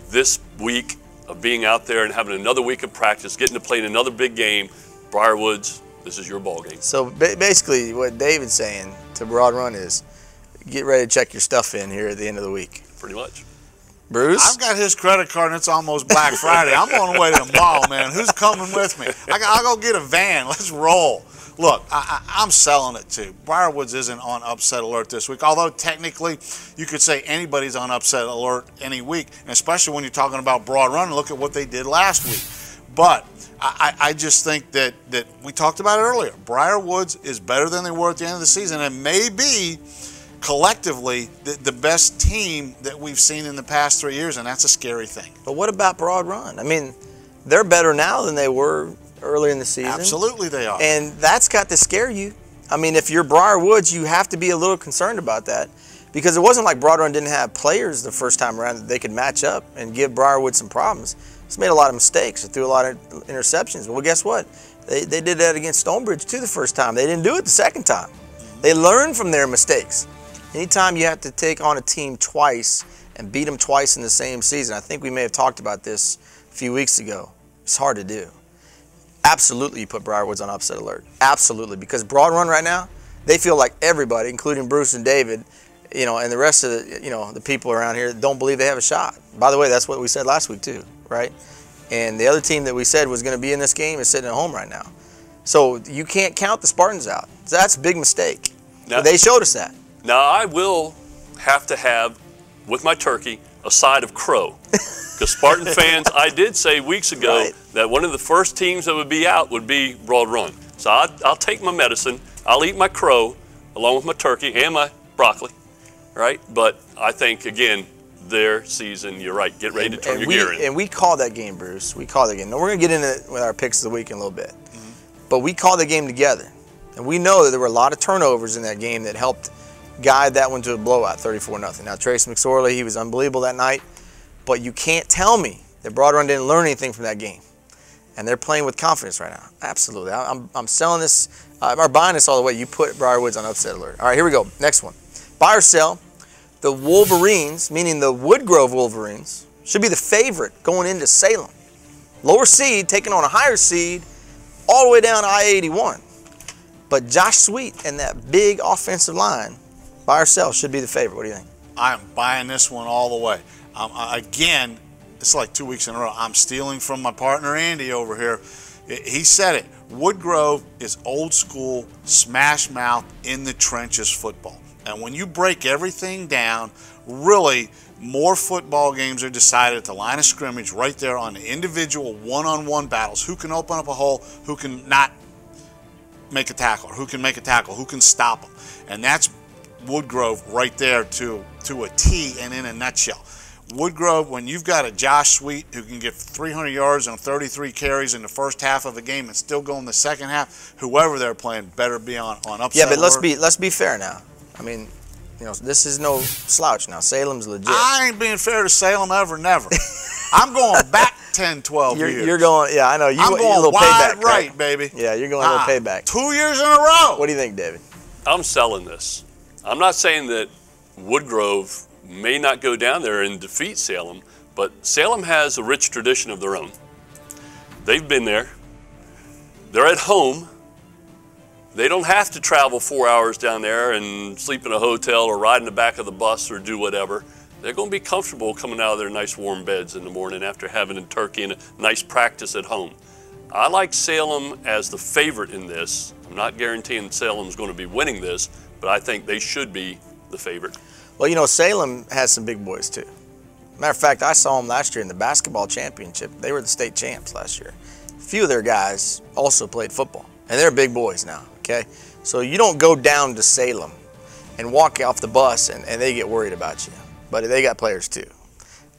this week of being out there and having another week of practice, getting to play in another big game. Briarwoods, this is your ball game. So basically what David's saying to Broad Run is, get ready to check your stuff in here at the end of the week. Pretty much. Bruce? I've got his credit card and it's almost Black Friday. I'm on the way to the mall, man. Who's coming with me? I'll go get a van. Let's roll. Look, I'm selling it too. Briarwoods isn't on upset alert this week, although technically you could say anybody's on upset alert any week, and especially when you're talking about Broad Run. Look at what they did last week. But I just think that we talked about it earlier. Briarwoods is better than they were at the end of the season, and maybe collectively the best team that we've seen in the past 3 years, and that's a scary thing. But what about Broad Run? I mean, they're better now than they were earlier in the season. Absolutely they are. And that's got to scare you. I mean, if you're Briarwoods, you have to be a little concerned about that, because it wasn't like Broad Run didn't have players the first time around that they could match up and give Briarwood some problems. It's made a lot of mistakes. It threw a lot of interceptions. Well, guess what? They did that against Stonebridge too the first time. They didn't do it the second time. They learned from their mistakes. Anytime you have to take on a team twice and beat them twice in the same season, I think we may have talked about this a few weeks ago, it's hard to do. Absolutely you put Briarwoods on upset alert. Absolutely, because Broad Run right now, they feel like everybody, including Bruce and David, and the rest of the, the people around here don't believe they have a shot. By the way, that's what we said last week too, right? And the other team that we said was going to be in this game is sitting at home right now. So you can't count the Spartans out. So that's a big mistake. Now, they showed us that. Now, I will have to have, with my turkey, a side of crow. Because Spartan fans, I did say weeks ago that one of the first teams that would be out would be Broad Run. So I'll take my medicine. I'll eat my crow along with my turkey and my broccoli, right? But I think, again, their season, you're right. Get ready to turn your gear in. And we called that game, Bruce. We called that game. Now, we're going to get into it with our picks of the week in a little bit. But we called the game together. And we know that there were a lot of turnovers in that game that helped guide that one to a blowout, 34-0. Now, Trace McSorley, he was unbelievable that night. But you can't tell me that Broad Run didn't learn anything from that game. And they're playing with confidence right now. Absolutely. I'm selling this, or buying this all the way. You put Briarwoods on upset alert. All right, here we go. Next one. Buy or sell. The Wolverines, meaning the Woodgrove Wolverines, should be the favorite going into Salem. Lower seed taking on a higher seed all the way down I-81. But Josh Sweet and that big offensive line, buy or sell, should be the favorite. What do you think? I am buying this one all the way. Again, it's like 2 weeks in a row. I'm stealing from my partner Andy over here. He said it. Woodgrove is old school, smash mouth, in the trenches football. And when you break everything down, really, more football games are decided at the line of scrimmage right there on the individual one-on-one battles. Who can open up a hole, who can not make a tackle, or who can make a tackle, who can stop them. And that's Woodgrove right there to a T and in a nutshell. Woodgrove, when you've got a Josh Sweet who can get 300 yards on 33 carries in the first half of a game and still go in the second half, whoever they're playing better be on upset. Yeah, but alert. let's be fair now. I mean, you know, this is no slouch now. Salem's legit. I ain't being fair to Salem ever, never. I'm going back 10, 12 years. You're going, yeah, I know. I'm going a little wide payback, right, baby. Yeah, you're going a little payback. 2 years in a row. What do you think, David? I'm selling this. I'm not saying that Woodgrove may not go down there and defeat Salem, but Salem has a rich tradition of their own. They've been there. They're at home. They don't have to travel 4 hours down there and sleep in a hotel or ride in the back of the bus or do whatever. They're going to be comfortable coming out of their nice warm beds in the morning after having a turkey and a nice practice at home. I like Salem as the favorite in this. I'm not guaranteeing Salem's going to be winning this, but I think they should be the favorite. Well, you know, Salem has some big boys too. Matter of fact, I saw them last year in the basketball championship. They were the state champs last year. A few of their guys also played football, and they're big boys now, okay? So you don't go down to Salem and walk off the bus and they get worried about you. But they got players too.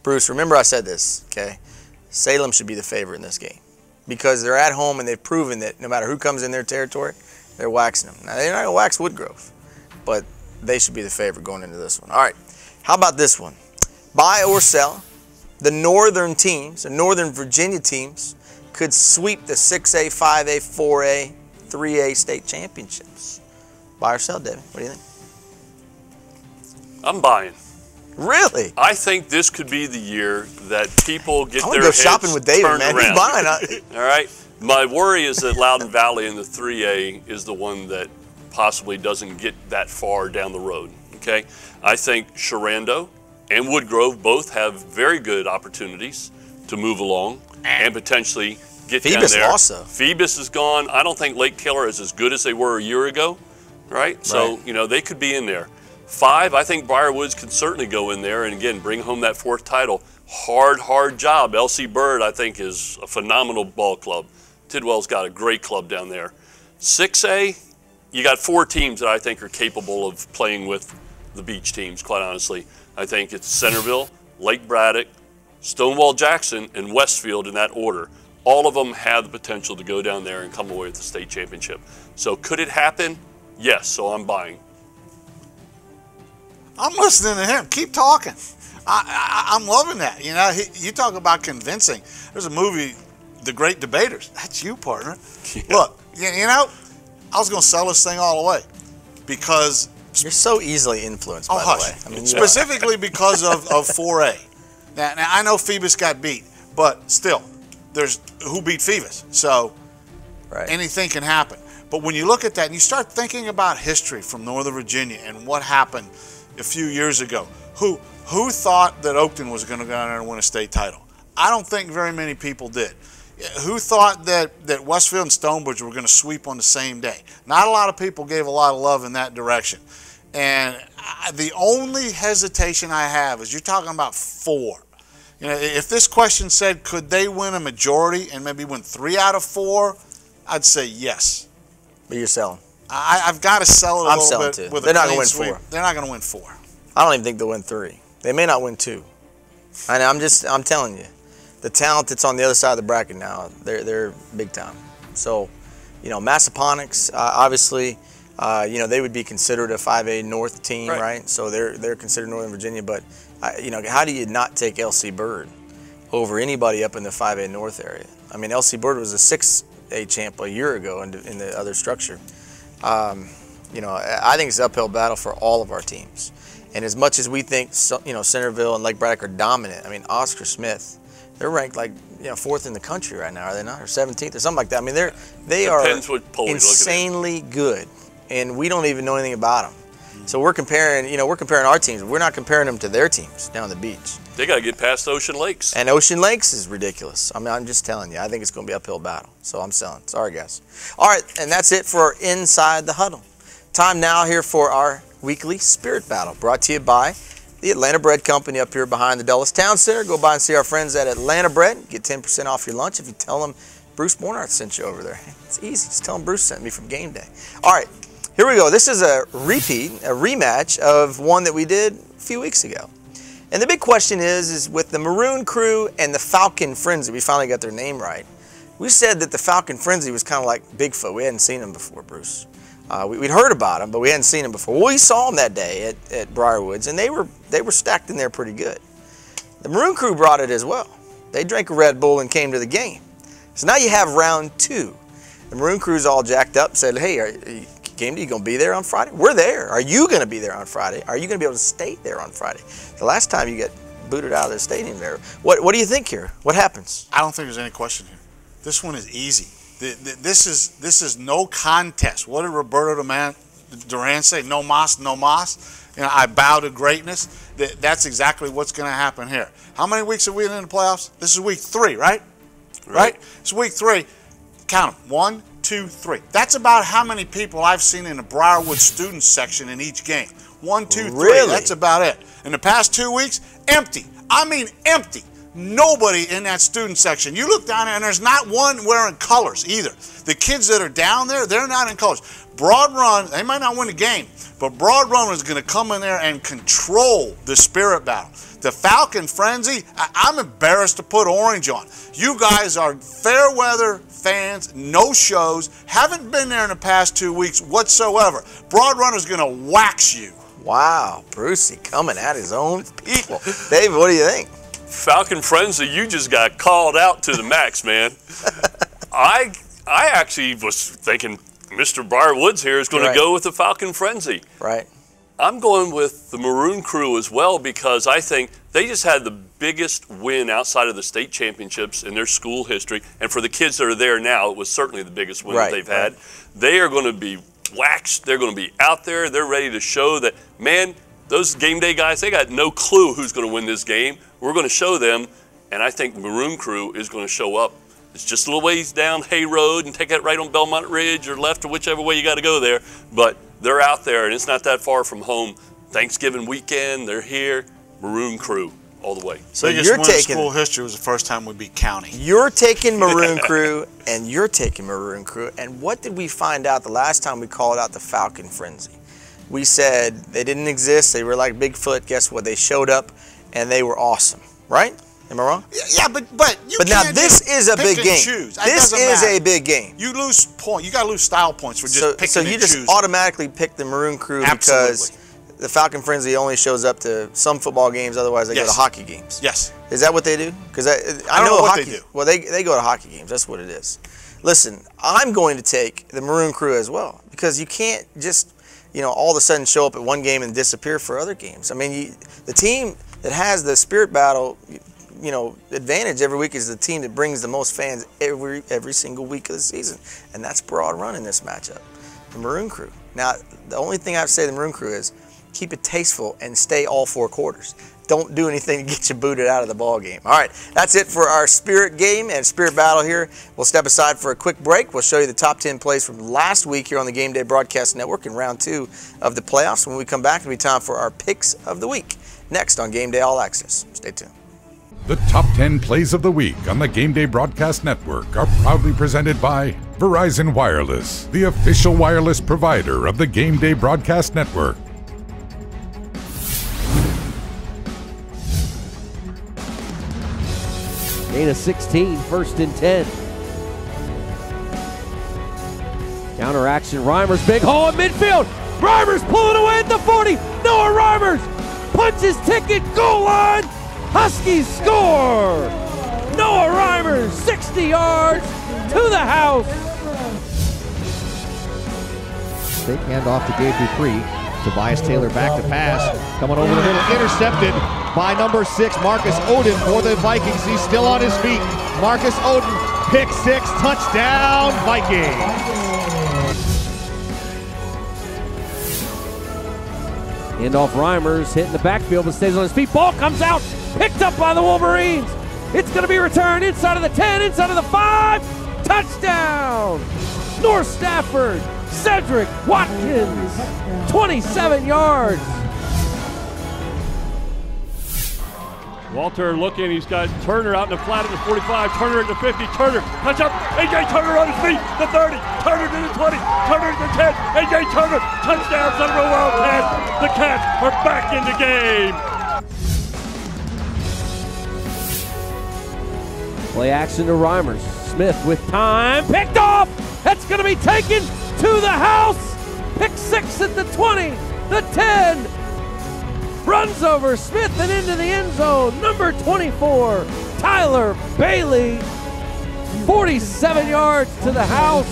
Bruce, remember I said this, okay? Salem should be the favorite in this game because they're at home and they've proven that no matter who comes in their territory, they're waxing them. Now, they're not going to wax Woodgrove, but they should be the favorite going into this one. All right, how about this one? Buy or sell. The northern teams, the Northern Virginia teams, could sweep the 6A, 5A, 4A, 3A state championships. Buy or sell, David? What do you think? I'm buying. Really? I think this could be the year that people get their go heads shopping with David, turned man. around. He's buying. All right. My worry is that Loudoun Valley in the 3A is the one that possibly doesn't get that far down the road. Okay. I think Sharando and Woodgrove both have very good opportunities to move along and potentially get Phoebus down there. lost, though. Phoebus is gone. I don't think Lake Taylor is as good as they were a year ago. Right. So you know they could be in there. 5, I think Briarwoods could certainly go in there and, again, bring home that 4th title. Hard job. LC Bird, I think, is a phenomenal ball club. Tidwell's got a great club down there. 6A, you got 4 teams that I think are capable of playing with the beach teams, quite honestly. I think it's Centerville, Lake Braddock, Stonewall Jackson, and Westfield in that order. All of them have the potential to go down there and come away with the state championship. So could it happen? Yes, so I'm buying. I'm listening to him. Keep talking. I'm loving that. You know, you talk about convincing. There's a movie, The Great Debaters. That's you, partner. Yeah. Look, you know, I was going to sell this thing all the way because you're so easily influenced, by the way. I mean, specifically because of 4A. Now, I know Phoebus got beat, but still, there's who beat Phoebus. So anything can happen. But when you look at that and you start thinking about history from Northern Virginia and what happened a few years ago, who thought that Oakton was going to go down there and win a state title? I don't think very many people did. Who thought that Westfield and Stonebridge were going to sweep on the same day? Not a lot of people gave a lot of love in that direction. And the only hesitation I have is you're talking about 4. You know, if this question said, could they win a majority and maybe win 3 out of 4, I'd say yes. But you're selling. I've got to sell it a little bit. Too. With They're a not going clean to win sweep. 4. They're not going to win 4. I don't even think they'll win 3. They may not win 2. And I'm telling you, the talent that's on the other side of the bracket now, they're big time. So, you know, Massaponax, obviously, you know, they would be considered a 5A North team, right? So they're considered Northern Virginia. But, you know, how do you not take LC Bird over anybody up in the 5A North area? I mean, LC Bird was a 6A champ a year ago in the other structure. You know, I think it's an uphill battle for all of our teams. And as much as we think, you know, Centerville and Lake Braddock are dominant, I mean, Oscar Smith, they're ranked like, you know, 4th in the country right now, are they not? Or 17th or something like that. I mean, they are insanely good, and we don't even know anything about them. So we're comparing, you know, our teams. We're not comparing them to their teams down the beach. They got to get past Ocean Lakes. And Ocean Lakes is ridiculous. I mean, I'm just telling you, I think it's going to be an uphill battle. So I'm selling. Sorry, guys. All right, and that's it for Inside the Huddle. Time now here for our weekly Spirit Battle, brought to you by the Atlanta Bread Company up here behind the Dulles Town Center. Go by and see our friends at Atlanta Bread. Get 10% off your lunch if you tell them Bruce Bornarth sent you over there. It's easy. Just tell them Bruce sent me from Game Day. All right, here we go. This is a rematch of one that we did a few weeks ago. And the big question is with the Maroon Crew and the Falcon Frenzy, we finally got their name right. We said that the Falcon Frenzy was kind of like Bigfoot. We hadn't seen him before, Bruce. We'd heard about him, but we hadn't seen him before. Well, we saw him that day at Briarwoods, and they were stacked in there pretty good. The Maroon Crew brought it as well. They drank a Red Bull and came to the game. So now you have round 2. The Maroon Crew's all jacked up, said, hey, Gameday, you going to be there on Friday? We're there. Are you going to be there on Friday? Are you going to be able to stay there on Friday? The last time you got booted out of the stadium there. What do you think here? What happens? I don't think there's any question here. This one is easy. This is no contest. What did Roberto Duran say? No mas, no mas. You know, I bow to greatness. That's exactly what's going to happen here. How many weeks have we been in the playoffs? This is week 3, right? Right? It's week 3. Count them. 1, 2, 3. That's about how many people I've seen in the Briarwood student section in each game. 1, 2, 3. Really? That's about it. In the past 2 weeks, empty. I mean empty. Nobody in that student section. You look down there and there's not one wearing colors either. The kids that are down there, they're not in colors. Broad Run, they might not win the game, but Broad Run is going to come in there and control the spirit battle. The Falcon Frenzy, I'm embarrassed to put orange on. You guys are fair weather fans, no shows, haven't been there in the past 2 weeks whatsoever. Broad Run is going to wax you. Wow, Brucey coming at his own people. David, what do you think? Falcon Frenzy, you just got called out to the max, man. I actually was thinking Mr. Briarwoods here is going to go with the Falcon Frenzy. Right. I'm going with the Maroon Crew as well because I think they just had the biggest win outside of the state championships in their school history. And for the kids that are there now, it was certainly the biggest win that they've had. They are going to be waxed. They're going to be out there. They're ready to show that, man, those game day guys, they got no clue who's going to win this game. We're going to show them, and I think Maroon Crew is going to show up. It's just a little ways down Hay Road and take that right on Belmont Ridge or left or whichever way you got to go there. But they're out there, and it's not that far from home. Thanksgiving weekend, they're here. Maroon Crew all the way. So you're taking school history was the first time we beat county. You're taking Maroon Crew, and you're taking Maroon Crew. And what did we find out the last time we called out the Falcon Frenzy? We said they didn't exist. They were like Bigfoot. Guess what? They showed up, and they were awesome. Right? Am I wrong? Yeah, but you But can't now this is a big game. This is a big game. You lose point. You got to lose style points for just picking and choosing. So you just automatically pick the Maroon Crew because the Falcon Frenzy only shows up to some football games. Otherwise, they go to hockey games. Yes. Is that what they do? Because I know what they do. Well, they go to hockey games. That's what it is. Listen, I'm going to take the Maroon Crew as well because you can't just all of a sudden show up at one game and disappear for other games. I mean, the team that has the spirit battle, advantage every week is the team that brings the most fans every single week of the season, and that's Broad Run in this matchup, the Maroon Crew. Now, the only thing I have to say to the Maroon Crew is keep it tasteful and stay all 4 quarters. Don't do anything to get you booted out of the ball game. All right, that's it for our spirit game and spirit battle here. We'll step aside for a quick break. We'll show you the top 10 plays from last week here on the Game Day Broadcast Network in round 2 of the playoffs. When we come back, it'll be time for our picks of the week. Next on Gameday All-Access. Stay tuned. The top 10 plays of the week on the Gameday Broadcast Network are proudly presented by Verizon Wireless, the official wireless provider of the Gameday Broadcast Network. Gain of 16, 1st and 10. Counter action, Reimers, big hole in midfield. Reimers pulling away at the 40. Noah Reimers punches ticket, goal line. Huskies score. Noah Reimers, 60 yards to the house. Big handoff to Gabe Dupree. Tobias Taylor back to pass. Coming over the middle, intercepted by number 6, Marcus Oden for the Vikings. He's still on his feet. Marcus Oden, pick 6, touchdown Vikings. Handoff Reimers, hitting the backfield but stays on his feet. Ball comes out, picked up by the Wolverines. It's going to be returned inside of the 10, inside of the 5. Touchdown! North Stafford, Cedric Watkins, 27 yards. Walter looking, he's got Turner out in the flat at the 45, Turner at the 50, Turner, touch up, A.J. Turner on his feet, the 30, Turner to the 20, Turner to the 10, A.J. Turner, touchdown, Central Wildcats. The Cats are back in the game. Play action to Reimers. Smith with time. Picked off. That's going to be taken to the house. Pick 6 at the 20, the 10. Runs over Smith and into the end zone. Number 24, Tyler Bailey. 47 yards to the house.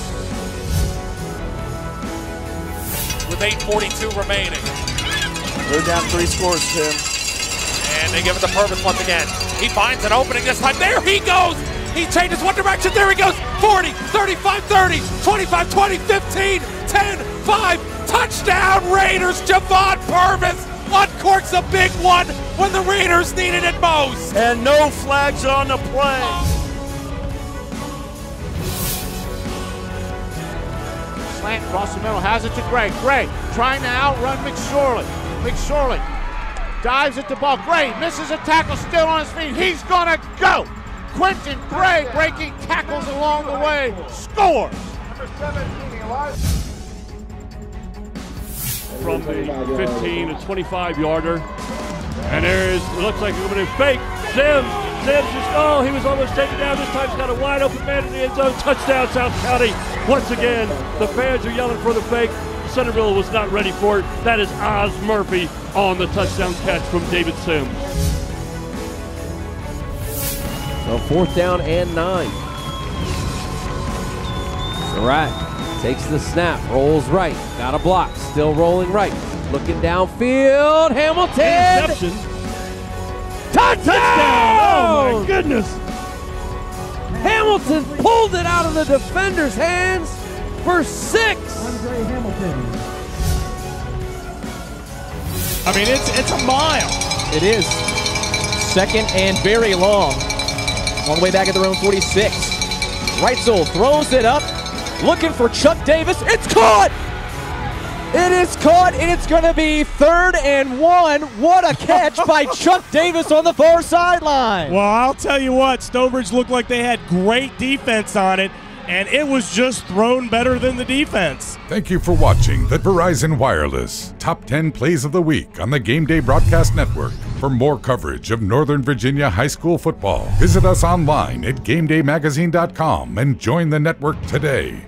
With 8:42 remaining. They're down 3 scores, Tim. And they give it to Purvis once again. He finds an opening this time. There he goes. He changes one direction. There he goes. 40, 35, 30, 25, 20, 15, 10, 5. Touchdown Raiders. Javon Purvis uncorks a big one when the Raiders needed it most. And no flags on the play. Slant across the middle, has it to Gray. Gray trying to outrun McSorley. McSorley dives at the ball. Gray misses a tackle, still on his feet. He's gonna go. Quentin Gray breaking tackles along the way. Scores. From the 15 to 25-yarder. And there is, it looks like it's going to be fake. Sims just, oh, he was almost taken down. This time he's got a wide open man in the end zone. Touchdown, South County. Once again, the fans are yelling for the fake. Centerville was not ready for it. That is Oz Murphy on the touchdown catch from David Sims. So 4th down and 9. Surratt takes the snap, rolls right, got a block, still rolling right. Looking downfield, Hamilton. Interception. Touchdown! Oh my goodness. Hamilton pulled it out of the defender's hands for 6. Andre Hamilton. I mean, it's a mile. It is. 2nd and very long. On the way back at their own 46. Reitzel throws it up, looking for Chuck Davis. It's caught! It is caught, and it's going to be 3rd and 1. What a catch by Chuck Davis on the far sideline. Well, I'll tell you what, Stonebridge looked like they had great defense on it, and it was just thrown better than the defense. Thank you for watching the Verizon Wireless Top 10 Plays of the Week on the Game Day Broadcast Network. For more coverage of Northern Virginia high school football, visit us online at GameDayMagazine.com and join the network today.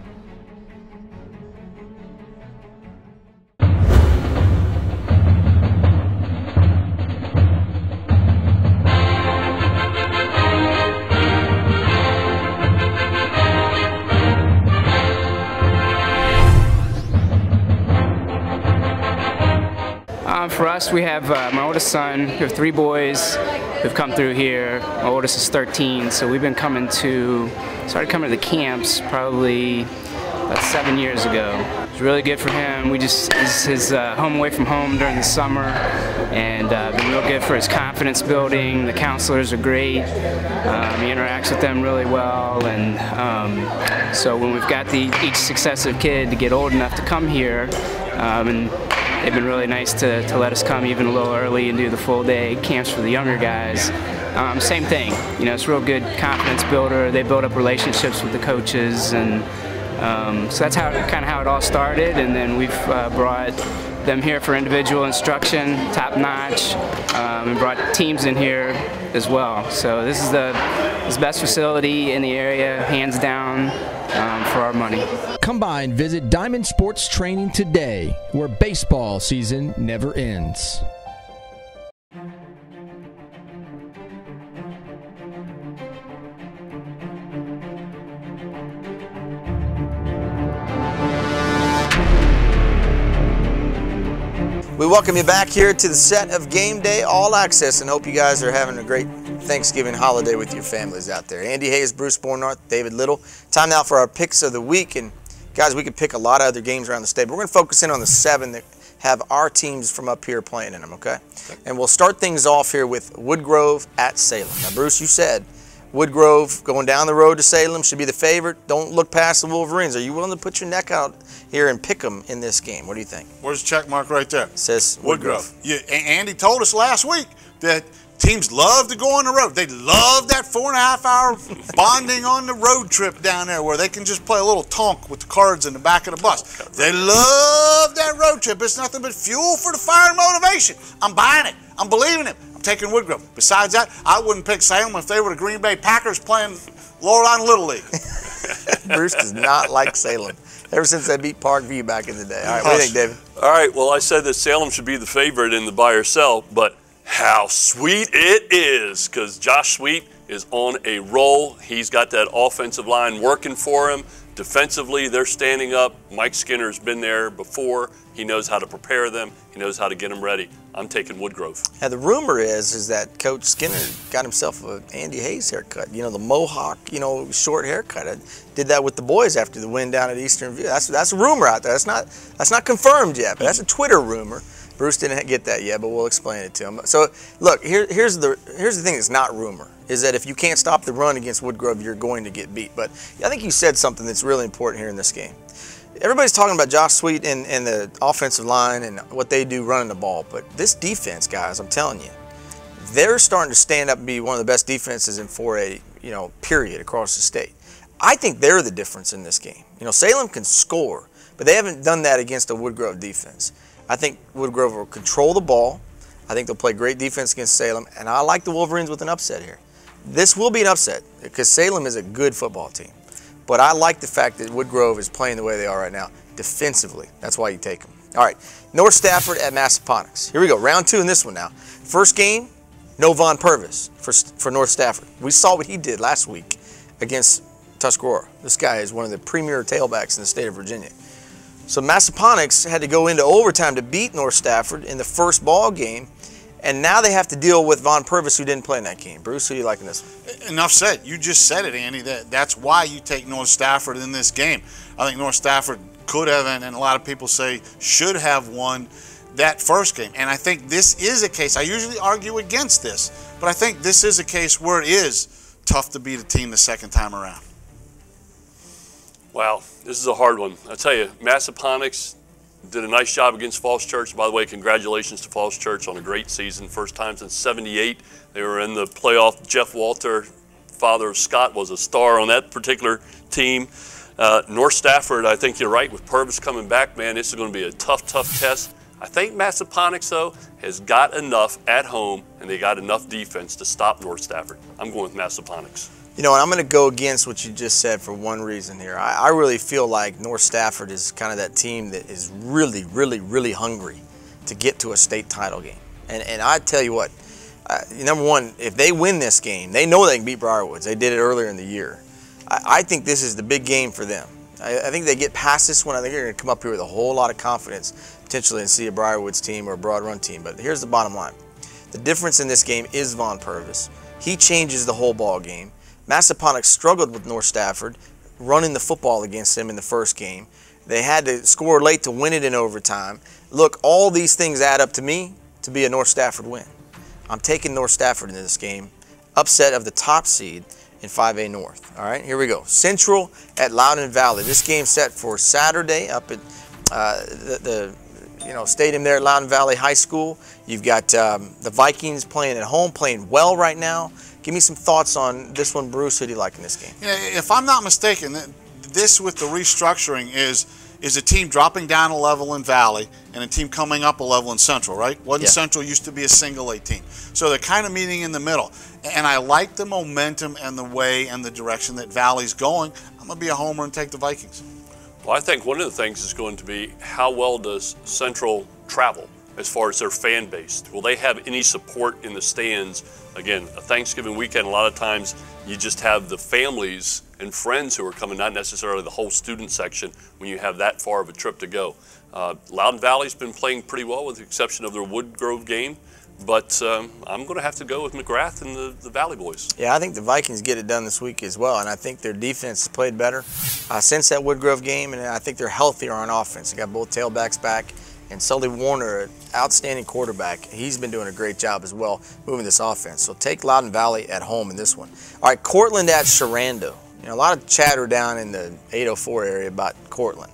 For us, we have my oldest son. We have 3 boys who've come through here. My oldest is 13, so we've been started coming to the camps probably about 7 years ago. It's really good for him. This is his home away from home during the summer, and been real good for his confidence building. The counselors are great. He interacts with them really well, and so when we've got each successive kid to get old enough to come here, and they've been really nice to let us come even a little early and do the full day camps for the younger guys. Same thing, you know, it's a real good confidence builder. They build up relationships with the coaches, and so that's kind of how it all started. And then we've brought them here for individual instruction, top notch, and brought teams in here as well. So this is the best facility in the area, hands down, for our money. Come by and visit Diamond Sports Training today, where baseball season never ends. We welcome you back here to the set of Gameday All-Access and hope you guys are having a great Thanksgiving holiday with your families out there. Andy Hayes, Bruce Bornarth, David Liddle. Time now for our picks of the week. And guys, we could pick a lot of other games around the state, but we're going to focus in on the 7 that have our teams from up here playing in them, okay? And we'll start things off here with Woodgrove at Salem. Now, Bruce, you said Woodgrove going down the road to Salem should be the favorite. Don't look past the Wolverines. Are you willing to put your neck out here and pick them in this game? What do you think? Where's the check mark right there? It says Woodgrove. Yeah, Andy told us last week that teams love to go on the road. They love that 4.5-hour bonding on the road trip down there where they can just play a little tonk with the cards in the back of the bus. They love that road trip. It's nothing but fuel for the fire and motivation. I'm buying it. I'm believing it. taking Woodgrove. Besides that, I wouldn't pick Salem if they were the Green Bay Packers playing Laurel Island Little League. Bruce does not like Salem. Ever since they beat Parkview back in the day. All right, what do you think, David? All right, well, I said that Salem should be the favorite in the buy or sell, but how sweet it is, because Josh Sweet is on a roll. He's got that offensive line working for him. Defensively, they're standing up. Mike Skinner's been there before. He knows how to prepare them. He knows how to get them ready. I'm taking Woodgrove. Now, the rumor is that Coach Skinner got himself an Andy Hayes haircut. You know, the mohawk, short haircut. I did that with the boys after the win down at Eastern View. That's a rumor out there. That's not confirmed yet, but that's a Twitter rumor. Bruce didn't get that yet, but we'll explain it to him. So, look, here's the thing that's not rumor, is that if you can't stop the run against Woodgrove, you're going to get beat. But I think you said something that's really important here in this game. Everybody's talking about Josh Sweet and the offensive line and what they do running the ball, but this defense, guys, I'm telling you, they're starting to stand up and be one of the best defenses in 4A, period, across the state. I think they're the difference in this game. Salem can score, but they haven't done that against a Woodgrove defense. I think Woodgrove will control the ball. I think they'll play great defense against Salem, and I like the Wolverines with an upset here. This will be an upset because Salem is a good football team. But I like the fact that Woodgrove is playing the way they are right now, defensively. That's why you take them. All right, North Stafford at Massaponax. Here we go, round 2 in this one now. First game, no Von Purvis for North Stafford. We saw what he did last week against Tuscarora. This guy is one of the premier tailbacks in the state of Virginia. So Massaponax had to go into overtime to beat North Stafford in the first ball game, and now they have to deal with Von Purvis, who didn't play in that game. Bruce, who do you like in this one? Enough said. You just said it, Andy. That's why you take North Stafford in this game. I think North Stafford could have, and a lot of people say should have won that first game. And I think this is a case. I usually argue against this, but I think this is a case where it is tough to beat a team the second time around. Wow, this is a hard one. I tell you, Massaponax did a nice job against Falls Church. By the way, congratulations to Falls Church on a great season. First time since '78. They were in the playoff. Jeff Walter, father of Scott, was a star on that particular team. North Stafford, I think you're right. With Purvis coming back, man, this is going to be a tough test. I think Massaponax, though, has got enough at home, and they got enough defense to stop North Stafford. I'm going with Massaponax. And I'm going to go against what you just said for one reason here. I really feel like North Stafford is kind of that team that is really, really, really hungry to get to a state title game. And I tell you what, number one, if they win this game, they know they can beat Briarwoods. They did it earlier in the year. I think this is the big game for them. I think they get past this one. I think they're going to come up here with a whole lot of confidence, potentially, and see a Briarwoods team or a Broad Run team. But here's the bottom line. The difference in this game is Von Purvis. He changes the whole ball game. Massaponax struggled with North Stafford, running the football against them in the first game. They had to score late to win it in overtime. Look, all these things add up to me to be a North Stafford win. I'm taking North Stafford in this game. Upset of the top seed in 5A North. All right, here we go. Central at Loudoun Valley. This game's set for Saturday up at the stadium there at Loudoun Valley High School. You've got the Vikings playing at home, playing well right now. Give me some thoughts on this one, Bruce. Who do you like in this game? Yeah, if I'm not mistaken, this with the restructuring is a team dropping down a level in Valley and a team coming up a level in Central, right? Wasn't Central used to be a single A team. So they're kind of meeting in the middle. And I like the momentum and the way and the direction that Valley's going. I'm going to be a homer and take the Vikings. Well, I think one of the things is going to be how well does Central travel as far as their fan base? Will they have any support in the stands? Again, a Thanksgiving weekend, a lot of times you just have the families and friends who are coming, not necessarily the whole student section when you have that far of a trip to go. Loudoun Valley's been playing pretty well with the exception of their Woodgrove game, but I'm going to have to go with McGrath and the Valley boys. Yeah, I think the Vikings get it done this week as well, and I think their defense has played better since that Woodgrove game, and I think they're healthier on offense. They got both tailbacks back. And Sully Warner, an outstanding quarterback, he's been doing a great job as well moving this offense. So take Loudoun Valley at home in this one. All right, Cortland at Sharando. A lot of chatter down in the 804 area about Cortland.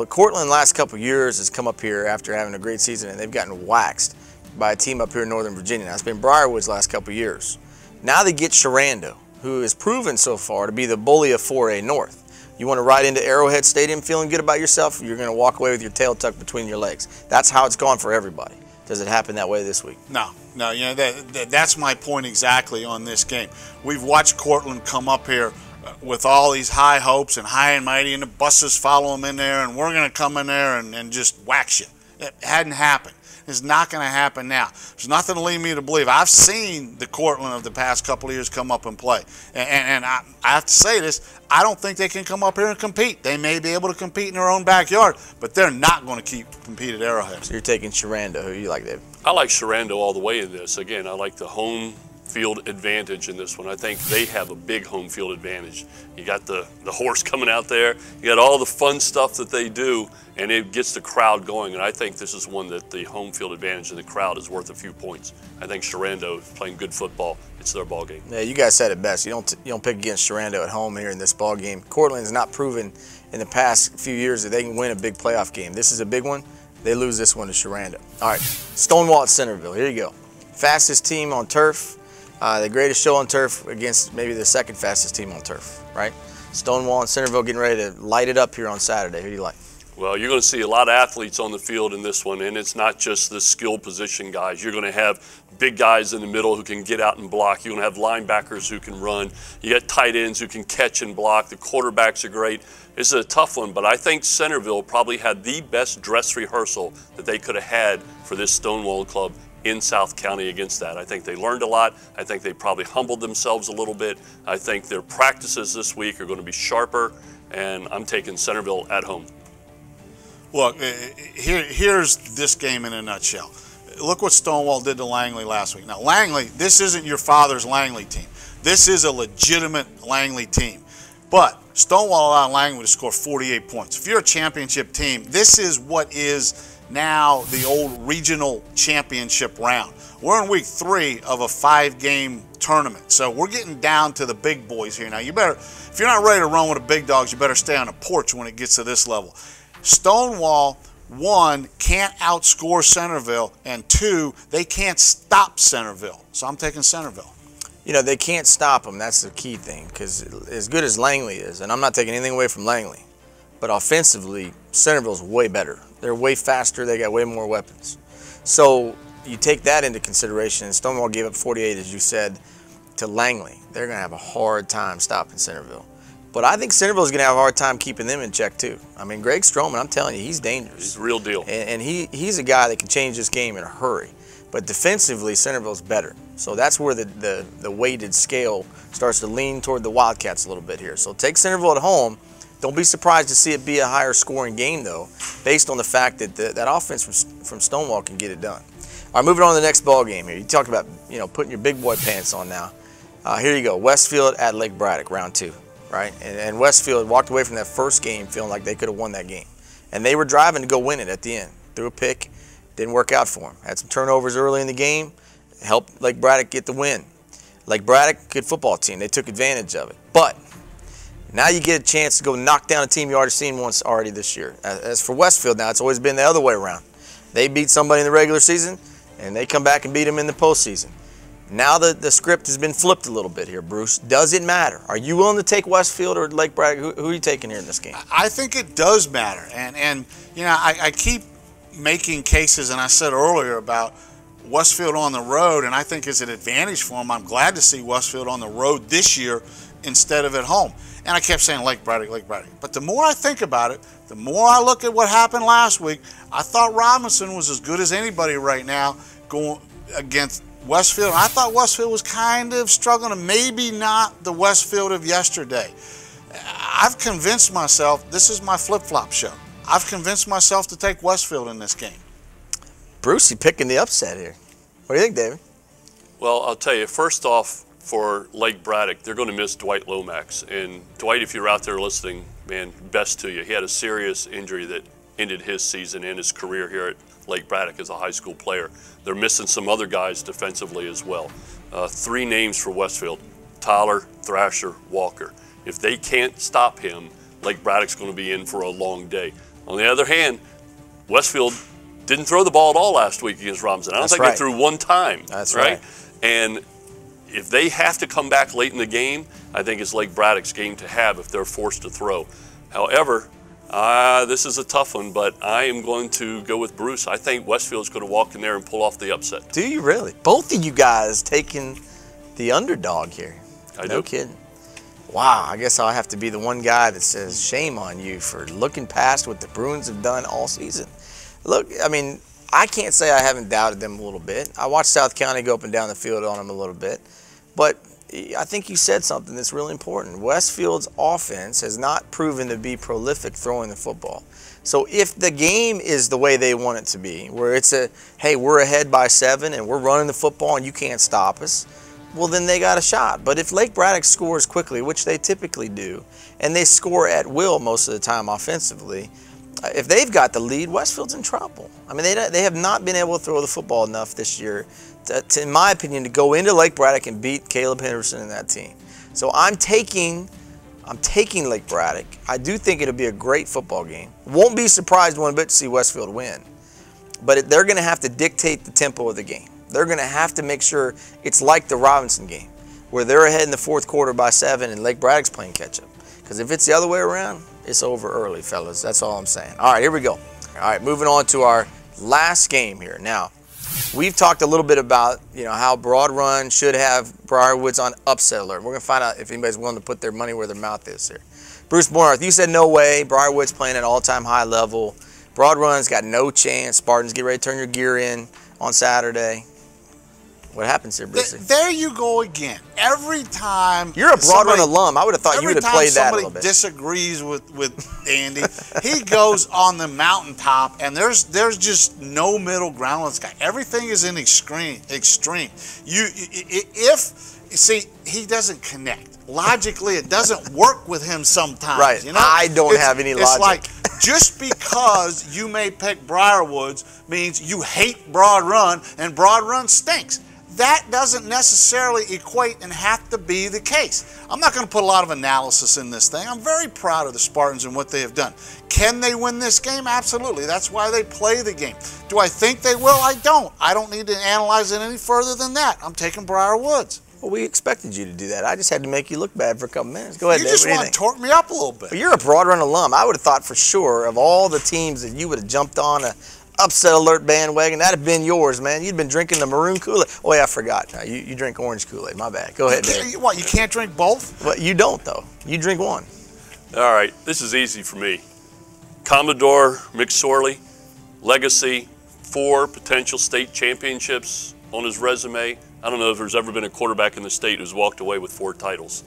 Cortland last couple of years has come up here after having a great season, and they've gotten waxed by a team up here in Northern Virginia. Now, it's been Briarwoods last couple of years. Now they get Sharando, who has proven so far to be the bully of 4A North. You want to ride into Arrowhead Stadium feeling good about yourself, you're going to walk away with your tail tucked between your legs. That's how it's gone for everybody. Does it happen that way this week? No, No, you know, that's my point exactly on this game. We've watched Cortland come up here with all these high hopes and high and mighty, and the buses follow them in there, and we're going to come in there and just wax you. It hadn't happened. It's not going to happen now. There's nothing to lead me to believe. I've seen the Cortland of the past couple of years come up and play. And I have to say this, I don't think they can come up here and compete. They may be able to compete in their own backyard, but they're not going to compete at Arrowhead. So you're taking Sharando. Who do you like, David? I like Sharando all the way in this. Again, I like the home field advantage in this one. I think they have a big home field advantage. You got the horse coming out there. You got all the fun stuff that they do, and it gets the crowd going. And I think this is one that the home field advantage in the crowd is worth a few points. I think Sharando is playing good football. It's their ball game. Yeah, you guys said it best. You don't pick against Sharando at home here in this ball game. Cortland's not proven in the past few years that they can win a big playoff game. This is a big one. They lose this one to Sharando. All right, Stonewall at Centerville. Here you go. Fastest team on turf. The greatest show on turf against maybe the second fastest team on turf, right? Stonewall and Centerville getting ready to light it up here on Saturday. Who do you like? Well, you're going to see a lot of athletes on the field in this one, and it's not just the skill position guys. You're going to have big guys in the middle who can get out and block. You're going to have linebackers who can run. You got tight ends who can catch and block. The quarterbacks are great. This is a tough one, but I think Centerville probably had the best dress rehearsal that they could have had for this Stonewall club in South County against that. I think they learned a lot. I think they probably humbled themselves a little bit. I think their practices this week are going to be sharper, and I'm taking Centerville at home. Look, here's this game in a nutshell. Look what Stonewall did to Langley last week. Now, Langley, this isn't your father's Langley team. This is a legitimate Langley team. But Stonewall allowed Langley to score 48 points. If you're a championship team, this is what is now the old regional championship round. We're in week 3 of a 5-game tournament. So we're getting down to the big boys here. Now, you better, if you're not ready to run with the big dogs, you better stay on the porch when it gets to this level. Stonewall, 1, can't outscore Centerville, and 2, they can't stop Centerville. So I'm taking Centerville. You know, they can't stop them. That's the key thing, because as good as Langley is, and I'm not taking anything away from Langley, but offensively, Centerville's way better. They're way faster. They got way more weapons. So you take that into consideration, and Stonewall gave up 48, as you said, to Langley. They're going to have a hard time stopping Centerville. But I think Centerville's going to have a hard time keeping them in check, too. I mean, Greg Stroman, I'm telling you, he's dangerous. He's the real deal. And he's a guy that can change this game in a hurry. But defensively, Centerville's better. So that's where the weighted scale starts to lean toward the Wildcats a little bit here. So take Centerville at home. Don't be surprised to see it be a higher scoring game, though, based on the fact that that offense from Stonewall can get it done. All right, moving on to the next ball game here. You talk about, putting your big boy pants on now. Here you go, Westfield at Lake Braddock, round 2, right? And Westfield walked away from that first game feeling like they could have won that game. And they were driving to go win it at the end. Threw a pick, didn't work out for them. Had some turnovers early in the game, helped Lake Braddock get the win. Lake Braddock, good football team. They took advantage of it. But now you get a chance to go knock down a team you already seen once already this year. As for Westfield now, it's always been the other way around. They beat somebody in the regular season, and they come back and beat them in the postseason. Now the script has been flipped a little bit here, Bruce. Does it matter? Are you willing to take Westfield or Lake Braddock? Who are you taking here in this game? I think it does matter. And I keep making cases, and I said earlier about Westfield on the road, and I think it's an advantage for them. I'm glad to see Westfield on the road this year instead of at home. And I kept saying Lake Braddock, Lake Braddock. But the more I think about it, the more I look at what happened last week, I thought Robinson was as good as anybody right now going against Westfield. I thought Westfield was kind of struggling, and maybe not the Westfield of yesterday. I've convinced myself, this is my flip-flop show. I've convinced myself to take Westfield in this game. Bruce, you picking the upset here. What do you think, David? Well, I'll tell you, first off, for Lake Braddock, they're going to miss Dwight Lomax. And Dwight, if you're out there listening, man, best to you. He had a serious injury that ended his season and his career here at Lake Braddock as a high school player. They're missing some other guys defensively as well. 3 names for Westfield: Tyler, Thrasher, Walker. If they can't stop him, Lake Braddock's going to be in for a long day. On the other hand, Westfield didn't throw the ball at all last week against Robinson. I don't think they threw one time. That's right. And if they have to come back late in the game, I think it's Lake Braddock's game to have if they're forced to throw. However, This is a tough one, but I am going to go with Bruce. I think Westfield's going to walk in there and pull off the upset. Do you really? Both of you guys taking the underdog here. No kidding. Wow, I guess I'll have to be the one guy that says shame on you for looking past what the Bruins have done all season. Look, I mean, I can't say I haven't doubted them a little bit. I watched South County go up and down the field on them a little bit. But I think you said something that's really important. Westfield's offense has not proven to be prolific throwing the football. So if the game is the way they want it to be, where it's hey, we're ahead by 7 and we're running the football and you can't stop us, well, then they got a shot. But if Lake Braddock scores quickly, which they typically do, and they score at will most of the time offensively, if they've got the lead, Westfield's in trouble. I mean, they have not been able to throw the football enough this year, in my opinion, to go into Lake Braddock and beat Caleb Henderson and that team. So I'm taking Lake Braddock. I do think it'll be a great football game. Won't be surprised one bit to see Westfield win. But they're going to have to dictate the tempo of the game. They're going to have to make sure it's like the Robinson game, where they're ahead in the fourth quarter by 7 and Lake Braddock's playing catch-up. Because if it's the other way around, it's over early, fellas. That's all I'm saying. All right, here we go. All right, moving on to our last game here. Now, we've talked a little bit about, how Broad Run should have Briarwoods on upset alert. We're going to find out if anybody's willing to put their money where their mouth is here. Bruce Bornarth, you said no way. Briarwood's playing at all-time high level. Broad Run's got no chance. Spartans, get ready to turn your gear in on Saturday. What happens here, Bruce? There you go again. Every time you're a Broad Run alum, I would have thought you would have played that a little bit. Every time somebody disagrees with Andy, he goes on the mountaintop, and there's just no middle ground with this guy. Everything is in extreme. See, he doesn't connect. Logically, it doesn't work with him sometimes. Right. I don't have any logic. It's like, just because you may pick Briarwoods means you hate Broad Run, and Broad Run stinks. That doesn't necessarily equate and have to be the case. I'm not going to put a lot of analysis in this thing. I'm very proud of the Spartans and what they have done. Can they win this game? Absolutely. That's why they play the game. Do I think they will? I don't. I don't need to analyze it any further than that. I'm taking Briarwoods. Well, we expected you to do that. I just had to make you look bad for a couple minutes. Go ahead, Dave. You just want to torque me up a little bit. Well, you're a Broad Run alum. I would have thought for sure of all the teams that you would have jumped on a upset alert bandwagon, that'd have been yours, man. You'd been drinking the maroon Kool-Aid. Oh, yeah, I forgot. No, you drink orange Kool-Aid. My bad. Go ahead, Dave. What, you can't drink both? Well, you don't, though. You drink one. All right, this is easy for me. Commodore McSorley, legacy, 4 potential state championships on his resume. I don't know if there's ever been a quarterback in the state who's walked away with 4 titles.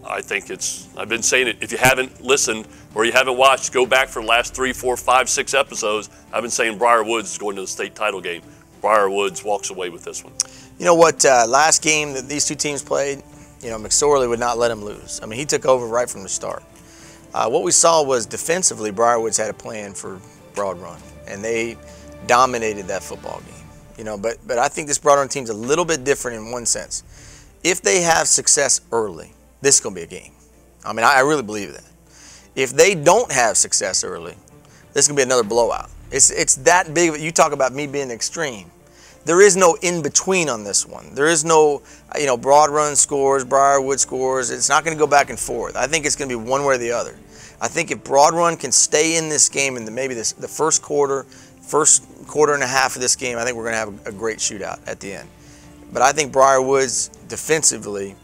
I think I've been saying it. If you haven't listened or you haven't watched, go back for the last 3, 4, 5, 6 episodes. I've been saying Briarwoods is going to the state title game. Briarwoods walks away with this one. You know what, last game that these two teams played, McSorley would not let him lose. I mean, he took over right from the start. What we saw was defensively, Briarwoods had a plan for Broad Run, and they dominated that football game. But I think this Broad Run team's a little bit different in one sense. If they have success early, this is going to be a game. I mean, I really believe that. If they don't have success early, this is going to be another blowout. It's that big. You talk about me being extreme. There is no in-between on this one. There is no, Broad Run scores, Briarwood scores. It's not going to go back and forth. I think it's going to be one way or the other. I think if Broad Run can stay in this game in maybe the first quarter and a half of this game, I think we're going to have a great shootout at the end. But I think Briarwoods defensively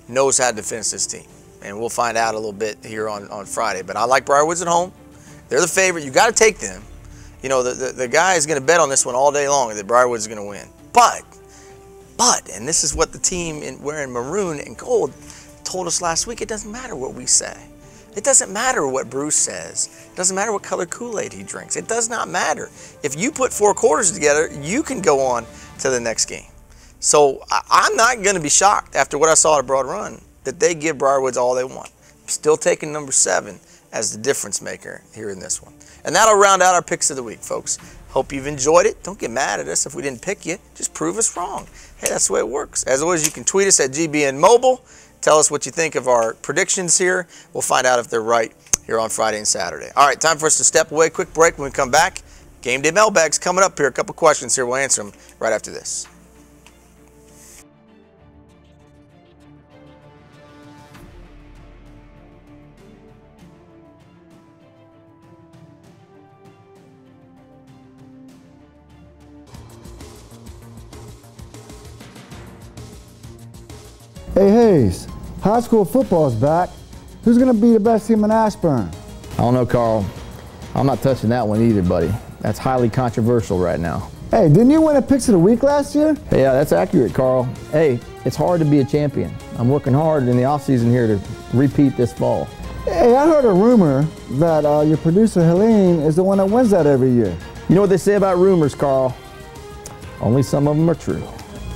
knows how to defend this team. And we'll find out a little bit here on Friday. But I like Briarwoods at home. They're the favorite. You got to take them. The guy is going to bet on this one all day long that Briarwoods is going to win. But, and this is what the team wearing maroon and gold told us last week, it doesn't matter what we say. It doesn't matter what Bruce says. It doesn't matter what color Kool-Aid he drinks. It does not matter. If you put 4 quarters together, you can go on to the next game. So I'm not going to be shocked after what I saw at Broad Run that they give Briarwoods all they want. I'm still taking number 7 as the difference maker here in this one. And that'll round out our picks of the week, folks. Hope you've enjoyed it. Don't get mad at us if we didn't pick you. Just prove us wrong. Hey, that's the way it works. As always, you can tweet us at GBN Mobile. Tell us what you think of our predictions here. We'll find out if they're right here on Friday and Saturday. All right, time for us to step away. Quick break. When we come back, Game Day Mailbag's coming up here. A couple questions here. We'll answer them right after this. Hayes, high school football is back. Who's going to be the best team in Ashburn? I don't know, Carl. I'm not touching that one either, buddy. That's highly controversial right now. Hey, didn't you win a Picks of the Week last year? Yeah, that's accurate, Carl. Hey, it's hard to be a champion. I'm working hard in the offseason here to repeat this fall. Hey, I heard a rumor that your producer, Helene, is the one that wins that every year. You know what they say about rumors, Carl? Only some of them are true.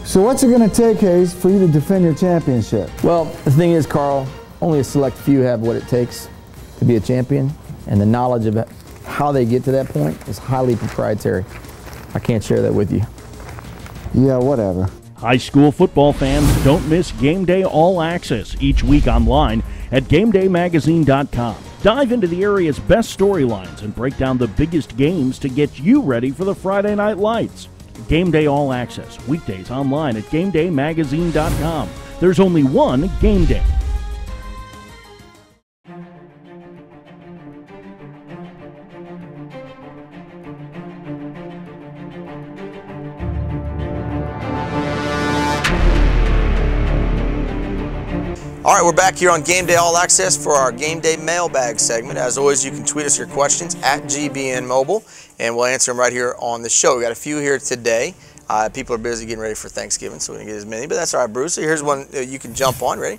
So what's it going to take, Hayes, for you to defend your championship? Well, the thing is, Carl, only a select few have what it takes to be a champion, and the knowledge of how they get to that point is highly proprietary. I can't share that with you. Yeah, whatever. High school football fans, don't miss Gameday All-Access each week online at GameDayMagazine.com. Dive into the area's best storylines and break down the biggest games to get you ready for the Friday night lights. Gameday All-Access, weekdays online at GameDayMagazine.com. There's only one Game Day. All right, we're back here on Gameday All-Access for our Gameday Mailbag segment. As always, you can tweet us your questions at GBN Mobile, and we'll answer them right here on the show. We got a few here today. People are busy getting ready for Thanksgiving, so we didn't get as many, but that's all right, Bruce. So here's one you can jump on. Ready?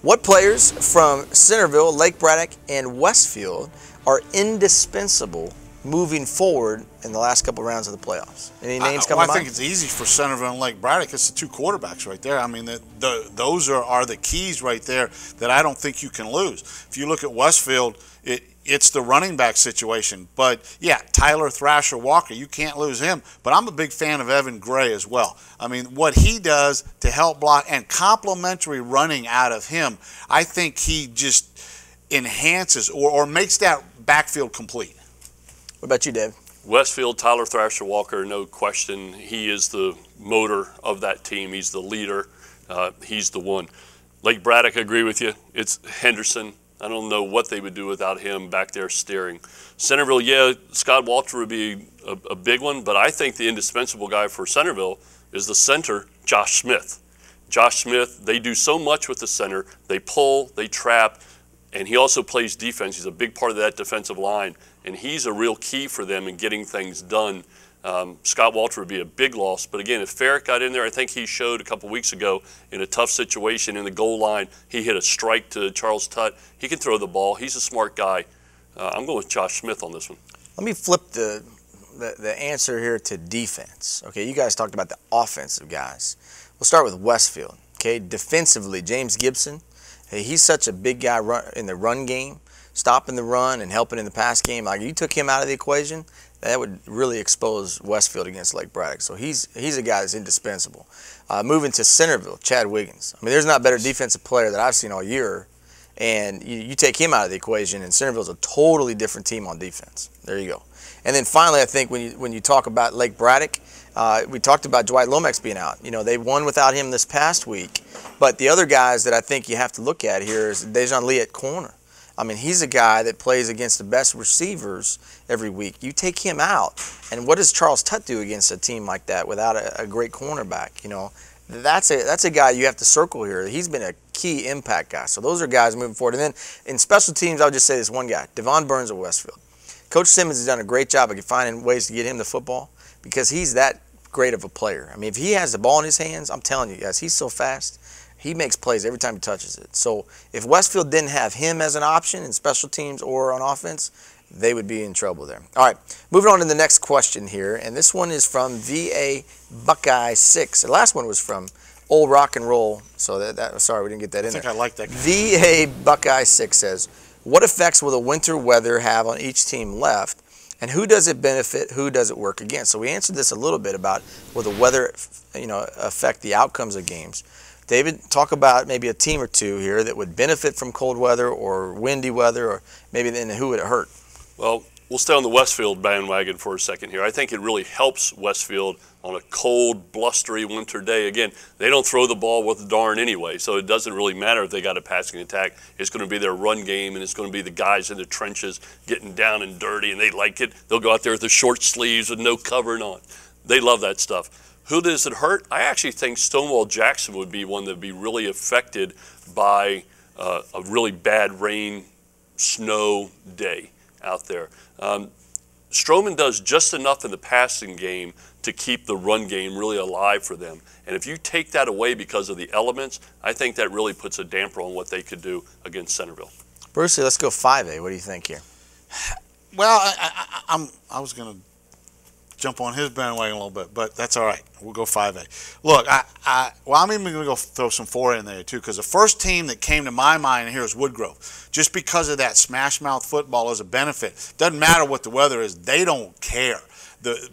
What players from Centerville, Lake Braddock, and Westfield are indispensable moving forward in the last couple rounds of the playoffs? Any names coming to mind? I think it's easy for Centerville and Lake Braddock. It's the two quarterbacks right there. I mean, those are the keys right there that I don't think you can lose. If you look at Westfield, it's the running back situation. But, yeah, Tyler Thrasher Walker, you can't lose him. But I'm a big fan of Evan Gray as well. I mean, what he does to help block and complimentary running out of him, I think he just enhances or makes that backfield complete. What about you, Dave? Westfield, Tyler Thrasher Walker, no question. He is the motor of that team. He's the leader. He's the one. Lake Braddock, I agree with you. It's Henderson. I don't know what they would do without him back there steering. Centerville, yeah, Scott Walter would be a big one, but I think the indispensable guy for Centerville is the center, Josh Smith. Josh Smith, they do so much with the center. They pull, they trap, and he also plays defense. He's a big part of that defensive line, and he's a real key for them in getting things done. Scott Walter would be a big loss, but again, if Farrick got in there, I think he showed a couple weeks ago in a tough situation in the goal line. He hit a strike to Charles Tutt. He can throw the ball. He's a smart guy. I'm going with Josh Smith on this one. Let me flip the answer here to defense. Okay, you guys talked about the offensive guys. We'll start with Westfield. Okay, defensively, James Gibson. Hey, he's such a big guy in the run game, stopping the run and helping in the pass game. Like, you took him out of the equation, that would really expose Westfield against Lake Braddock. So he's a guy that's indispensable. Moving to Centerville, Chad Wiggins. I mean, there's not a better defensive player that I've seen all year. And you take him out of the equation, and Centerville's a totally different team on defense. There you go. And then finally, I think when you talk about Lake Braddock, we talked about Dwight Lomax being out. You know, they won without him this past week. But the other guys that I think you have to look at here is Dejan Lee at corner. I mean, he's a guy that plays against the best receivers every week. You take him out, and what does Charles Tutt do against a team like that without a great cornerback? You know, that's a guy you have to circle here. He's been a key impact guy. So those are guys moving forward. And then in special teams, I'll just say this one guy, Devon Burns of Westfield. Coach Simmons has done a great job of finding ways to get him the football because he's that great of a player. I mean, if he has the ball in his hands, I'm telling you guys, he's so fast. He makes plays every time he touches it. So if Westfield didn't have him as an option in special teams or on offense, they would be in trouble there. All right, moving on to the next question here, and this one is from VA Buckeye 6. The last one was from Old Rock and Roll, so sorry we didn't get that in there. I think I like that guy. VA Buckeye 6 says, what effects will the winter weather have on each team left, and who does it benefit, who does it work against? So we answered this a little bit about will the weather affect the outcomes of games. David, talk about maybe a team or two here that would benefit from cold weather or windy weather, or maybe then who would it hurt? Well, we'll stay on the Westfield bandwagon for a second here. I think it really helps Westfield on a cold, blustery winter day. Again, they don't throw the ball worth a darn anyway, so it doesn't really matter if they got a passing attack. It's going to be their run game, and it's going to be the guys in the trenches getting down and dirty, and they like it. They'll go out there with their short sleeves with no covering on. They love that stuff. Who does it hurt? I actually think Stonewall Jackson would be one that would be really affected by a really bad rain, snow day out there. Strowman does just enough in the passing game to keep the run game really alive for them. And if you take that away because of the elements, I think that really puts a damper on what they could do against Centerville. Brucey, let's go 5A. What do you think here? Well, I was going to jump on his bandwagon a little bit, but that's all right. We'll go 5A. Look, I'm even going to go throw some 4A in there too, because the first team that came to my mind here is Woodgrove, just because of that smash mouth football as a benefit. Doesn't matter what the weather is; they don't care.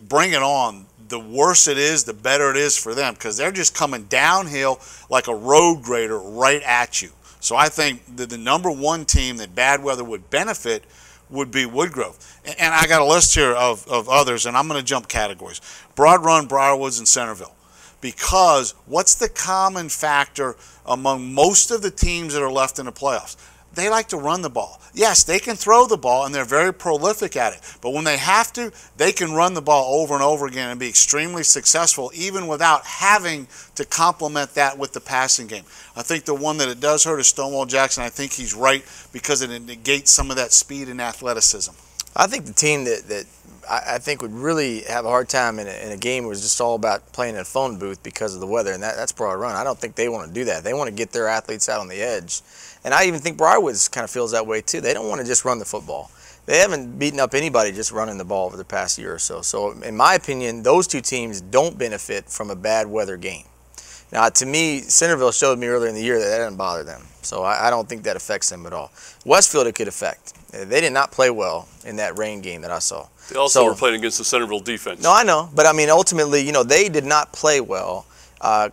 Bring it on. The worse it is, the better it is for them, because they're just coming downhill like a road grader right at you. So I think that the #1 team that bad weather would benefit would be Woodgrove. And I got a list here of others, and I'm going to jump categories. Broad Run, Briarwoods, and Centerville. Because what's the common factor among most of the teams that are left in the playoffs? They like to run the ball. Yes, they can throw the ball, and they're very prolific at it. But when they have to, they can run the ball over and over again and be extremely successful, even without having to complement that with the passing game. I think the one that it does hurt is Stonewall Jackson. I think he's right because it negates some of that speed and athleticism. I think the team that I think would really have a hard time in a game was just all about playing in a phone booth because of the weather, and that's Broad Run. I don't think they want to do that. They want to get their athletes out on the edge. And I even think Briarwoods kind of feels that way too. They don't want to just run the football. They haven't beaten up anybody just running the ball over the past year or so. So in my opinion, those two teams don't benefit from a bad weather game. Now, to me, Centerville showed me earlier in the year that doesn't bother them. So I don't think that affects them at all. Westfield, it could affect. They did not play well in that rain game that I saw. They also were playing against the Centerville defense. No, I know. But, I mean, ultimately, you know, they did not play well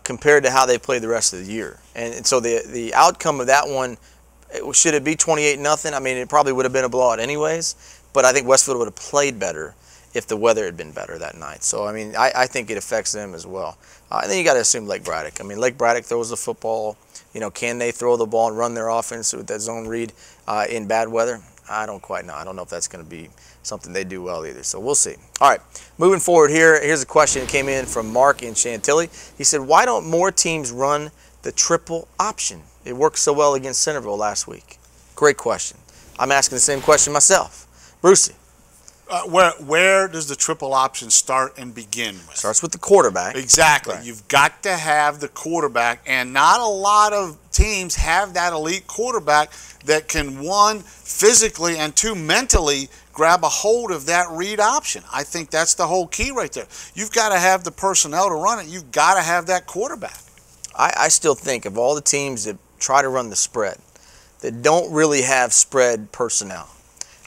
compared to how they played the rest of the year. And so the outcome of that one, should it be 28-0? I mean, it probably would have been a blowout anyways. But I think Westfield would have played better if the weather had been better that night. So, I mean, I think it affects them as well. And then you got to assume Lake Braddock. I mean, Lake Braddock throws the football. You know, can they throw the ball and run their offense with that zone read in bad weather? I don't quite know. I don't know if that's going to be something they do well either. So we'll see. All right, moving forward here, here's a question that came in from Mark in Chantilly. He said, why don't more teams run the triple option? It worked so well against Centerville last week. Great question. I'm asking the same question myself. Brucey. Where does the triple option start and begin with? Starts with the quarterback. Exactly. Right. You've got to have the quarterback, and not a lot of teams have that elite quarterback that can, one, physically, and two, mentally grab a hold of that read option. I think that's the whole key right there. You've got to have the personnel to run it. You've got to have that quarterback. I still think of all the teams that try to run the spread, that don't really have spread personnel,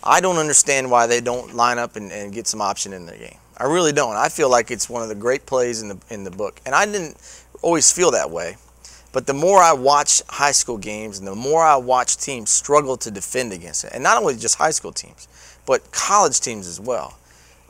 I don't understand why they don't line up and get some option in their game. I really don't. I feel like it's one of the great plays in the book. And I didn't always feel that way. But the more I watch high school games and the more I watch teams struggle to defend against it, and not only just high school teams, but college teams as well,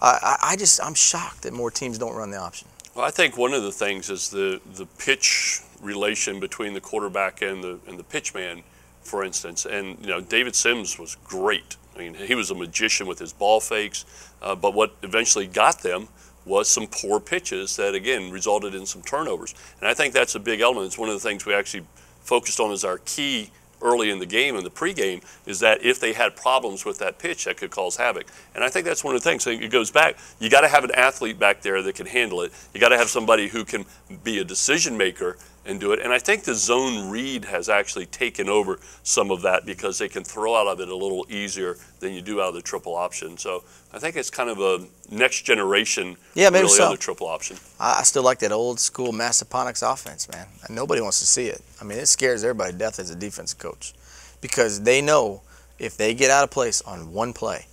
I'm shocked that more teams don't run the option. Well, I think one of the things is the pitch relation between the quarterback and the pitch man, for instance. And, you know, David Sims was great. I mean, he was a magician with his ball fakes, but what eventually got them was some poor pitches that, again, resulted in some turnovers. And I think that's a big element. It's one of the things we actually focused on as our key early in the game, in the pregame, is that if they had problems with that pitch, that could cause havoc. And I think that's one of the things. It goes back. You got to have an athlete back there that can handle it. You got to have somebody who can be a decision maker and do it. And I think the zone read has actually taken over some of that because they can throw out of it a little easier than you do out of the triple option. So I think it's kind of a next generation really on the triple option. I still like that old school Massaponax offense, man. And nobody wants to see it. I mean, it scares everybody to death as a defensive coach because they know if they get out of place on one play,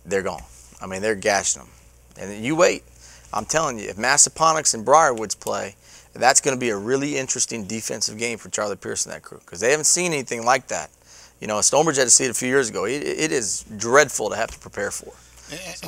they're gone. I mean, they're gashing them. And you wait. I'm telling you, if Massaponax and Briarwoods play, that's going to be a really interesting defensive game for Charlie Pierce and that crew because they haven't seen anything like that. You know, Stonebridge had to see it a few years ago. It is dreadful to have to prepare for.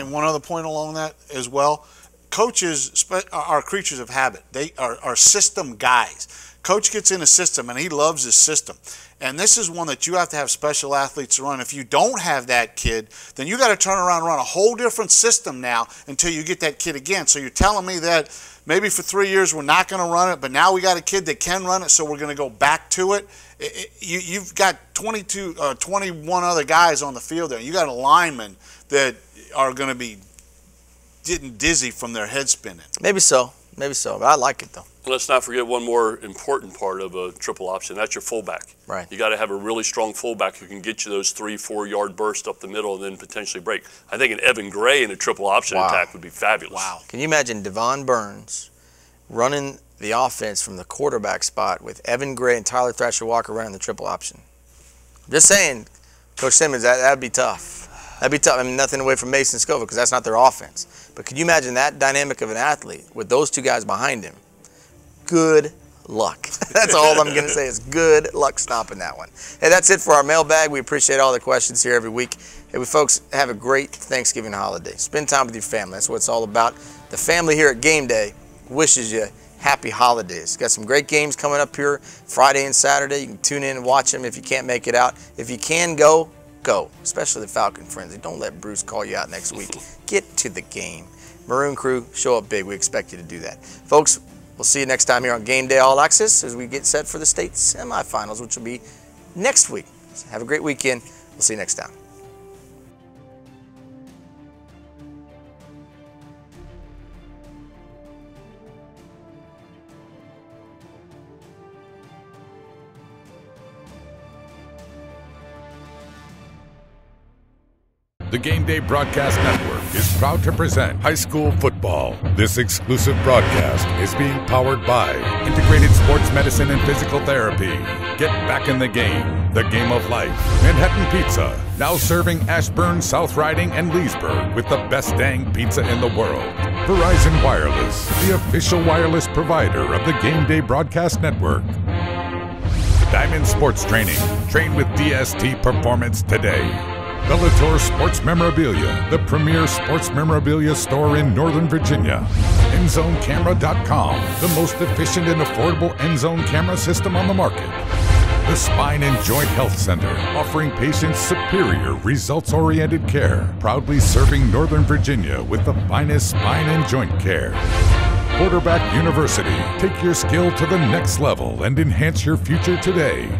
And one other point along that as well, coaches are creatures of habit. They are system guys. Coach gets in a system, and he loves his system. And this is one that you have to have special athletes run. If you don't have that kid, then you got to turn around and run a whole different system now until you get that kid again. So you're telling me that maybe for 3 years we're not going to run it, but now we got a kid that can run it, so we're going to go back to it. You've got 21 other guys on the field there. You got a lineman that are going to be getting dizzy from their head spinning. Maybe so. Maybe so. But I like it, though. Let's not forget one more important part of a triple option. That's your fullback. Right. You got to have a really strong fullback who can get you those 3-4 yard bursts up the middle and then potentially break. I think an Evan Gray in a triple option attack would be fabulous. Wow. Can you imagine Devon Burns running the offense from the quarterback spot with Evan Gray and Tyler Thrasher Walker running the triple option? Just saying, Coach Simmons, that'd be tough. That'd be tough. I mean, nothing away from Mason Scoville because that's not their offense. But could you imagine that dynamic of an athlete with those two guys behind him? Good luck. That's all I'm going to say is good luck stopping that one. Hey, that's it for our mailbag. We appreciate all the questions here every week. Hey, folks, have a great Thanksgiving holiday. Spend time with your family. That's what it's all about. The family here at Game Day wishes you happy holidays. Got some great games coming up here Friday and Saturday. You can tune in and watch them if you can't make it out. If you can go, especially the Falcon Frenzy. Don't let Bruce call you out next week. Get to the game. Maroon Crew, show up big. We expect you to do that. Folks, we'll see you next time here on Gameday All-Access as we get set for the state semifinals, which will be next week. So have a great weekend. We'll see you next time. The Gameday Broadcast Network is proud to present high school football. This exclusive broadcast is being powered by Integrated Sports Medicine and Physical Therapy. Get back in the game of life. Manhattan Pizza, now serving Ashburn, South Riding, and Leesburg with the best dang pizza in the world. Verizon Wireless, the official wireless provider of the Gameday Broadcast Network. Diamond Sports Training, train with DST Performance today. Bellator Sports Memorabilia, the premier sports memorabilia store in Northern Virginia. EndZoneCamera.com, the most efficient and affordable end zone camera system on the market. The Spine and Joint Health Center, offering patients superior, results-oriented care, proudly serving Northern Virginia with the finest spine and joint care. Quarterback University, take your skill to the next level and enhance your future today.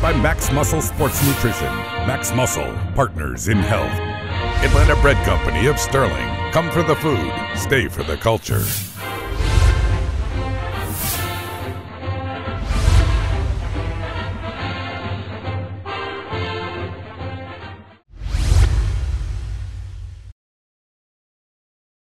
By Max Muscle Sports Nutrition. Max Muscle, partners in health. Atlanta Bread Company of Sterling. Come for the food, stay for the culture.